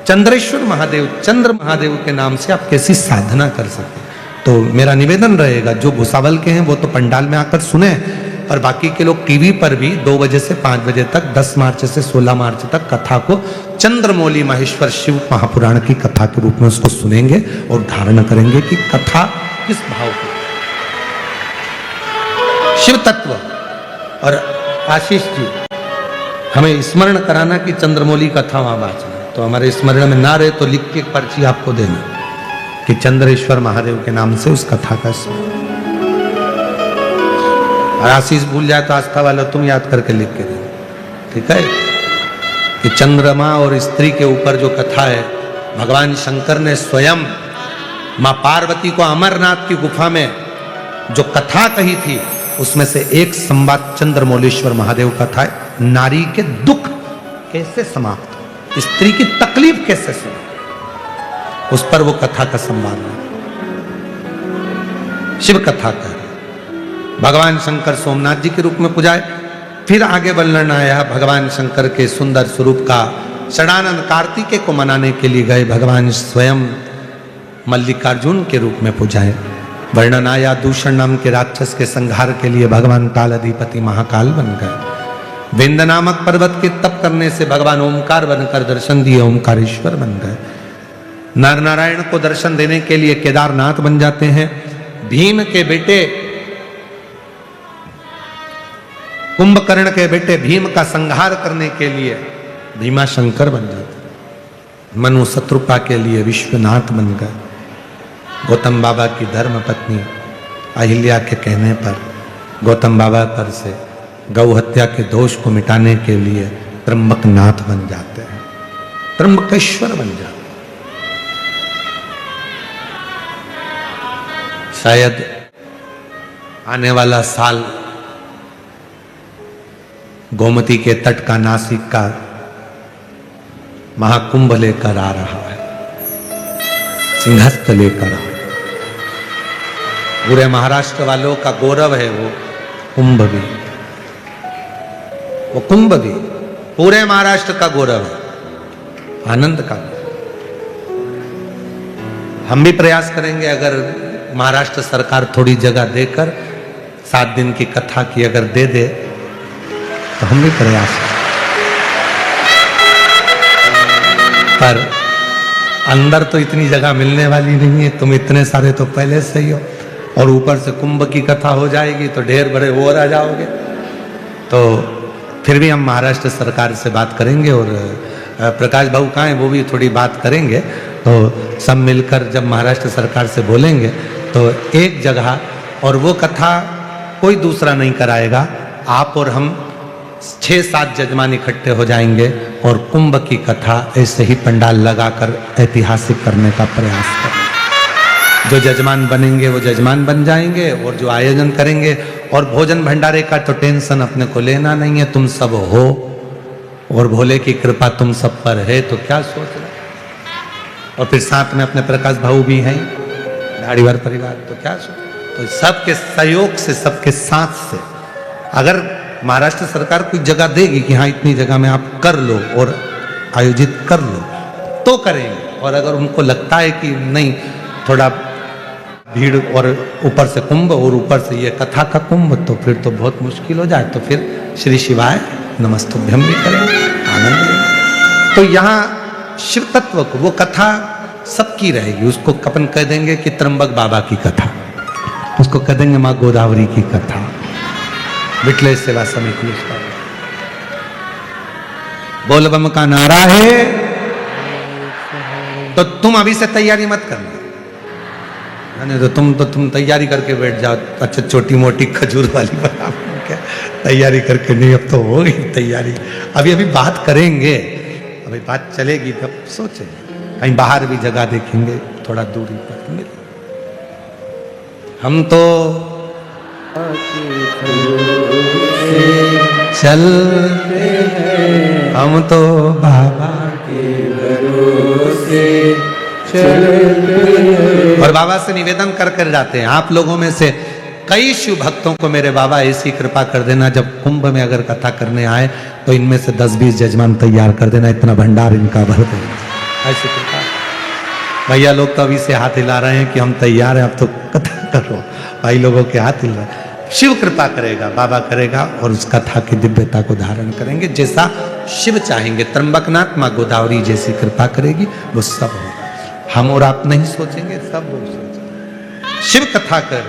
चंद्रेश्वर महादेव, चंद्र महादेव के नाम से आप कैसी साधना कर सकते हैं। तो मेरा निवेदन रहेगा, जो भुसावल के हैं वो तो पंडाल में आकर सुने, और बाकी के लोग टीवी पर भी 2 बजे से 5 बजे तक 10 मार्च से 16 मार्च तक कथा को चंद्रमौली महेश्वर शिव महापुराण की कथा के रूप में उसको सुनेंगे और धारण करेंगे कि कथा किस भाव की। शिव तत्व। और आशीष जी हमें स्मरण कराना कि चंद्रमौली कथा वहां वाचना, तो हमारे स्मरण में ना रहे तो लिख के एक पर्ची आपको देना कि चंद्रेश्वर महादेव के नाम से उस कथा का स्मरण। और आशीष भूल जाए तो आस्था वाला तुम याद करके लिख के देना, ठीक है? कि चंद्रमा और स्त्री के ऊपर जो कथा है, भगवान शंकर ने स्वयं मां पार्वती को अमरनाथ की गुफा में जो कथा कही थी, उसमें से एक संवाद चंद्रमौलेश्वर महादेव का था। नारी के दुख कैसे समाप्त, स्त्री की तकलीफ कैसे समाप्त, उस पर वो कथा का संवाद है, शिव कथा का। भगवान शंकर सोमनाथ जी के रूप में पूजाए। फिर आगे वर्णन आया भगवान शंकर के सुंदर स्वरूप का। षडानंद कार्तिकेय को मनाने के लिए गए, भगवान स्वयं मल्लिकार्जुन के रूप में पूजाए। वर्णन आया दूषण नाम के राक्षस के संहार के लिए भगवान कालाधिपति महाकाल बन गए। विंध्य नामक पर्वत के तप करने से भगवान ओमकार बनकर दर्शन दिए, ओमकारेश्वर बन गए। नर नारायण को दर्शन देने के लिए केदारनाथ बन जाते हैं। भीम के बेटे, कुंभकर्ण के बेटे भीम का संहार करने के लिए भीमा शंकर बन जाते। मनु शत्रुपा के लिए विश्वनाथ बन गए। गौतम बाबा की धर्म पत्नी अहिल्या के कहने पर गौतम बाबा पर से गौ हत्या के दोष को मिटाने के लिए त्र्यंबकनाथ बन जाते हैं, त्र्यंबकेश्वर बन जाते हैं। शायद आने वाला साल गोमती के तट का, नासिक का महाकुंभ लेकर आ रहा है, सिंहस्थ लेकर आ। पूरे महाराष्ट्र वालों का गौरव है वो कुंभ भी, वो कुंभ भी पूरे महाराष्ट्र का गौरव है, आनंद का। हम भी प्रयास करेंगे, अगर महाराष्ट्र सरकार थोड़ी जगह देकर 7 दिन की कथा की अगर दे दे तो हम भी प्रयास पर अंदर तो इतनी जगह मिलने वाली नहीं है। तुम इतने सारे तो पहले से ही हो, और ऊपर से कुंभ की कथा हो जाएगी तो ढेर बड़े और आ जाओगे। तो फिर भी हम महाराष्ट्र सरकार से बात करेंगे, और प्रकाश भाऊ कहाँ हैं, वो भी थोड़ी बात करेंगे। तो सब मिलकर जब महाराष्ट्र सरकार से बोलेंगे तो एक जगह, और वो कथा कोई दूसरा नहीं कराएगा, आप और हम 6-7 जजमान इकट्ठे हो जाएंगे और कुंभ की कथा ऐसे ही पंडाल लगाकर ऐतिहासिक करने का प्रयास करेंगे। जो जजमान बनेंगे वो जजमान बन जाएंगे, और जो आयोजन करेंगे, और भोजन भंडारे का तो टेंशन अपने को लेना नहीं है, तुम सब हो और भोले की कृपा तुम सब पर है, तो क्या सोच रहे। और फिर साथ में अपने प्रकाश भाऊ भी हैं, धाड़ीवार परिवार, तो क्या सोच। तो सबके सहयोग से, सबके साथ से अगर महाराष्ट्र सरकार कोई जगह देगी कि हाँ इतनी जगह में आप कर लो और आयोजित कर लो, तो करेंगे। और अगर उनको लगता है कि नहीं, थोड़ा भीड़ और ऊपर से कुंभ और ऊपर से ये कथा का कुंभ, तो फिर तो बहुत मुश्किल हो जाए, तो फिर श्री शिवाय नमस्तुभ्यम भी करेंगे, आनंद लेंगे। तो यहाँ शिव तत्व को, वो कथा सबकी रहेगी। उसको अपन कह देंगे कि त्र्यंबक बाबा की कथा, उसको कह देंगे माँ गोदावरी की कथा, बिटले सेवा समिति। बोलबम का नारा है, तो तुम अभी से तैयारी मत करना, नहीं तो तुम तैयारी करके बैठ जाओ। अच्छा छोटी मोटी खजूर वाली बना क्या तैयारी करके, नहीं अब तो हो गई तैयारी, अभी अभी बात करेंगे, अभी बात चलेगी तब सोचेंगे। कहीं बाहर भी जगह देखेंगे थोड़ा दूरी पर मिले। हम तो चलते हैं, हम तो बाबा के भरोसे चलते हैं। और बाबा से निवेदन कर कर जाते हैं, आप लोगों में से कई शिव भक्तों को मेरे बाबा ऐसी कृपा कर देना, जब कुंभ में अगर कथा करने आए तो इनमें से 10-20 जजमान तैयार कर देना, इतना भंडार इनका भर देना। ऐसी कृपा। भैया लोग तो अभी से हाथ हिला रहे हैं कि हम तैयार हैं, अब तो कथा करो। भाई लोगों के हाथ हिल रहे हैं। शिव कृपा करेगा, बाबा करेगा, और उस कथा की दिव्यता को धारण करेंगे जैसा शिव चाहेंगे। त्र्यंबकनाथ माँ गोदावरी जैसी कृपा करेगी, वो सब होगा। हम और आप नहीं सोचेंगे, सब लोग सोचेंगे। शिव कथा कर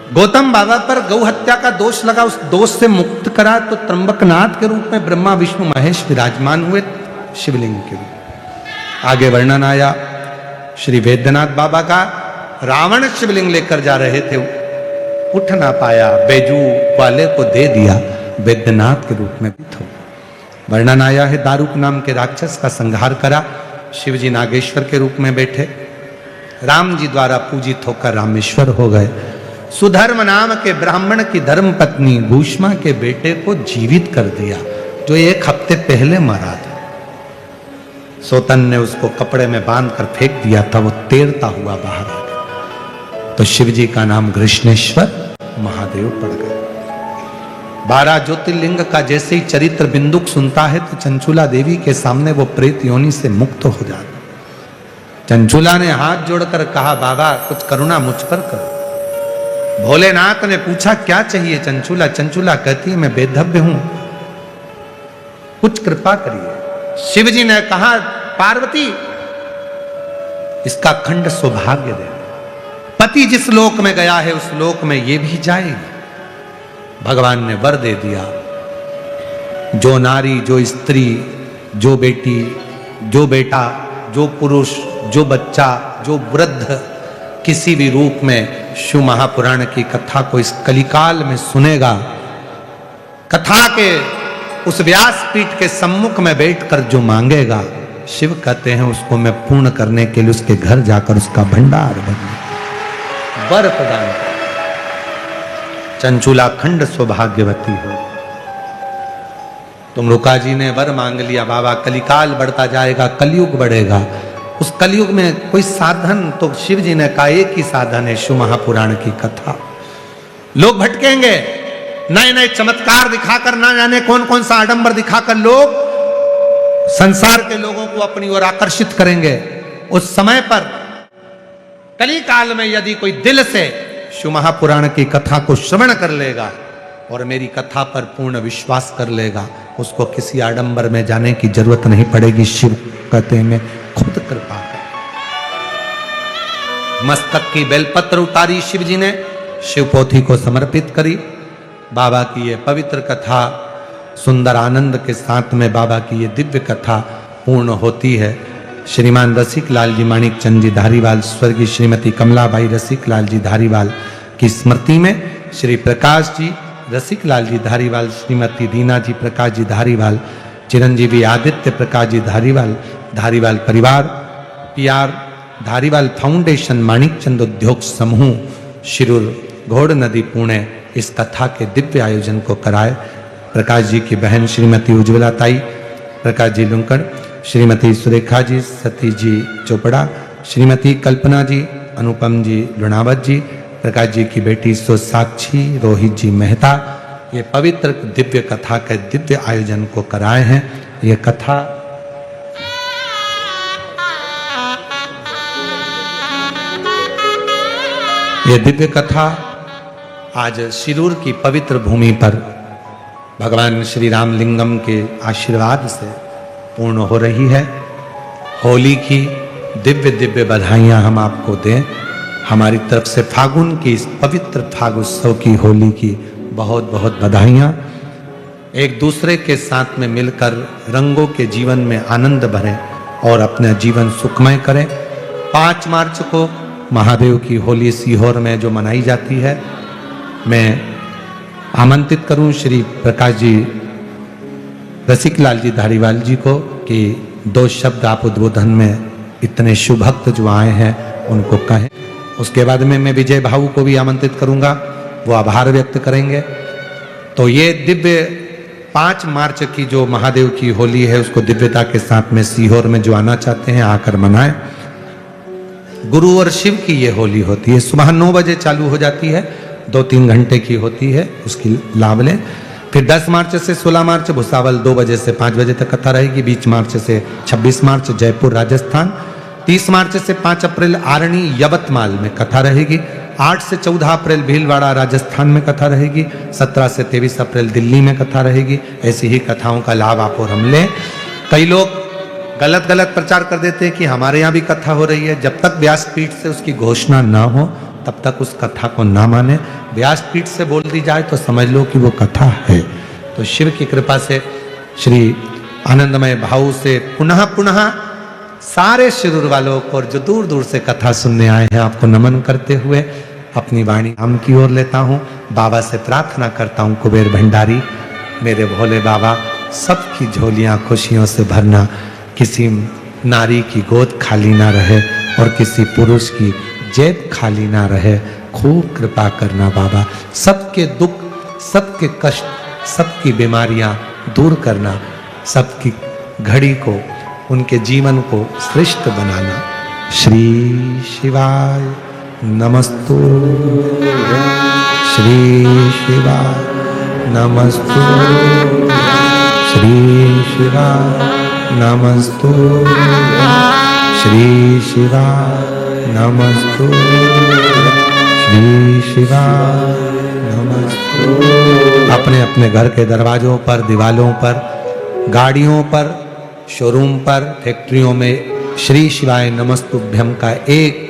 गौतम बाबा पर गौ हत्या का दोष लगा, उस दोष से मुक्त करा तो त्र्यंबकनाथ के रूप में ब्रह्मा विष्णु महेश विराजमान हुए शिवलिंग के रूप। आगे वर्णन आया श्री वैद्यनाथ बाबा का, रावण शिवलिंग लेकर जा रहे थे, उठ ना पाया, बैजू वाले को दे दिया, वैद्यनाथ के रूप में भी। वर्णन आया है दारुक नाम के राक्षस का संहार करा, शिवजी नागेश्वर के रूप में बैठे, राम जी द्वारा पूजित होकर रामेश्वर हो गए। सुधर्म नाम के ब्राह्मण की धर्म पत्नी भूष्मा के बेटे को जीवित कर दिया, जो 1 हफ्ते पहले मरा था। सोतन ने उसको कपड़े में बांध कर फेंक दिया था, वो तैरता हुआ बाहर आ गया, तो शिवजी का नाम कृष्णेश्वर महादेव पड़ गए। 12 ज्योतिर्लिंग का जैसे ही चरित्र बिंदुक सुनता है तो चंचुला देवी के सामने वो प्रेत योनि से मुक्त हो जाता। चंचुला ने हाथ जोड़कर कहा, बाबा कुछ करुणा मुझ पर करो। भोलेनाथ ने पूछा क्या चाहिए चंचुला? चंचुला कहती है मैं बेधव्य हूं, कुछ कृपा करिए। शिवजी ने कहा, पार्वती इसका अखंड सौभाग्य दे, पति जिस लोक में गया है उस लोक में ये भी जाएगी। भगवान ने वर दे दिया, जो नारी, जो स्त्री, जो बेटी, जो बेटा, जो पुरुष, जो बच्चा, जो वृद्ध किसी भी रूप में शिव महापुराण की कथा को इस कलिकाल में सुनेगा, कथा के उस व्यासपीठ के सम्मुख में बैठकर जो मांगेगा, शिव कहते हैं उसको मैं पूर्ण करने के लिए उसके घर जाकर उसका भंडार बनूं, वर प्रदान कर। चंचुला खंड सौभाग्यवती हो। तुमरुका जी ने वर मांग लिया, बाबा कलिकाल बढ़ता जाएगा, कलयुग बढ़ेगा, उस कलयुग में कोई साधन, तो शिव जी ने कहा एक ही साधन है, शिव महापुराण की कथा। लोग भटकेंगे, नए नए चमत्कार दिखाकर, ना जाने कौन कौन सा आडंबर दिखाकर लोग संसार के लोगों को अपनी ओर आकर्षित करेंगे। उस समय पर कली काल में यदि कोई दिल से शिव महापुराण की कथा को श्रवण कर लेगा और मेरी कथा पर पूर्ण विश्वास कर लेगा, उसको किसी आडंबर में जाने की जरूरत नहीं पड़ेगी। शिव कहते हैं खुद कृपा कर। मस्तक की बेलपत्र उतारी शिव जी ने, शिव पोथी को समर्पित करी। बाबा की ये पवित्र कथा सुंदर आनंद के साथ में बाबा की ये दिव्य कथा पूर्ण होती है। श्रीमान रसिक लाल जी माणिक चंद जी धारीवाल, स्वर्गीय श्रीमती कमलाबाई रसिक लाल जी धारीवाल की स्मृति में श्री प्रकाश जी रसिक लाल जी धारीवाल, श्रीमती दीना जी प्रकाश जी धारीवाल, चिरंजीवी आदित्य प्रकाश जी धारीवाल, धारीवाल परिवार, पीआर धारीवाल फाउंडेशन, माणिक चंद उद्योग समूह, शिरूर, घोड़ नदी, पुणे इस कथा के दिव्य आयोजन को कराए। प्रकाश जी की बहन श्रीमती उज्ज्वला ताई, प्रकाश जी लुंकड़, श्रीमती सुरेखा जी, सतीश जी चोपड़ा, श्रीमती कल्पना जी, अनुपम जी लुणावत जी, प्रकाश जी की बेटी सोसाक्षी, रोहित जी मेहता, ये पवित्र दिव्य कथा के दिव्य आयोजन को कराए हैं। ये कथा ये दिव्य कथा आज शिरूर की पवित्र भूमि पर भगवान श्री रामलिंगम के आशीर्वाद से पूर्ण हो रही है। होली की दिव्य दिव्य बधाइयां हम आपको दें। हमारी तरफ से फागुन की इस पवित्र फागुत्सव की, होली की बहुत बहुत बधाइयां। एक दूसरे के साथ में मिलकर रंगों के जीवन में आनंद भरें और अपना जीवन सुखमय करें। 5 मार्च को महादेव की होली सीहोर में जो मनाई जाती है, मैं आमंत्रित करूं श्री प्रकाश जी रसिक लाल जी धारीवाल जी को कि 2 शब्द आप उद्बोधन में इतने शुभ भक्त जो आए हैं उनको कहें। उसके बाद में मैं विजय भाऊ को भी आमंत्रित करूंगा, वो आभार व्यक्त करेंगे। तो ये दिव्य 5 मार्च की जो महादेव की होली है उसको दिव्यता के साथ में सीहोर में जो आना चाहते हैं आकर मनाएं। गुरु और शिव की ये होली होती है, सुबह 9 बजे चालू हो जाती है, 2-3 घंटे की होती है, उसकी लाभ लें। फिर 10 मार्च से 16 मार्च भुसावल 2 बजे से 5 बजे तक कथा रहेगी। 20 मार्च से 26 मार्च जयपुर राजस्थान। 30 मार्च से 5 अप्रैल आरणी यवतमाल में कथा रहेगी। 8 से 14 अप्रैल भीलवाड़ा राजस्थान में कथा रहेगी। 17 से 23 अप्रैल दिल्ली में कथा रहेगी। ऐसी ही कथाओं का लाभ आप और हम लें। कई लोग गलत प्रचार कर देते हैं कि हमारे यहाँ भी कथा हो रही है। जब तक व्यासपीठ से उसकी घोषणा ना हो तब तक उस कथा को ना माने। व्यासपीठ से बोल दी जाए तो समझ लो कि वो कथा है। तो शिव की कृपा से श्री आनंदमय भाव से पुनः पुनः सारे शिरूर वालों को और जो दूर दूर से कथा सुनने आए हैं आपको नमन करते हुए अपनी वाणी हम की ओर लेता हूँ। बाबा से प्रार्थना करता हूँ कुबेर भंडारी मेरे भोले बाबा सबकी झोलियाँ खुशियों से भरना, किसी नारी की गोद खाली ना रहे और किसी पुरुष की जेब खाली ना रहे। खूब कृपा करना बाबा, सबके दुख सबके कष्ट सबकी बीमारियां दूर करना, सबकी घड़ी को उनके जीवन को श्रेष्ठ बनाना। श्री शिवाय नमस्तु, श्री शिवाय नमस्तु, श्री शिवाय नमस्तु, श्री शिवाय नमस्तु, श्री शिवाय नमस्तु। अपने अपने घर के दरवाजों पर, दीवालों पर, गाड़ियों पर, शोरूम पर, फैक्ट्रियों में श्री शिवाय नमस्तुभ्यम का एक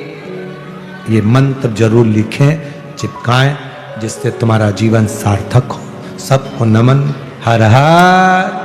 ये मंत्र जरूर लिखें, चिपकाएं, जिससे तुम्हारा जीवन सार्थक हो। सबको नमन। हर हर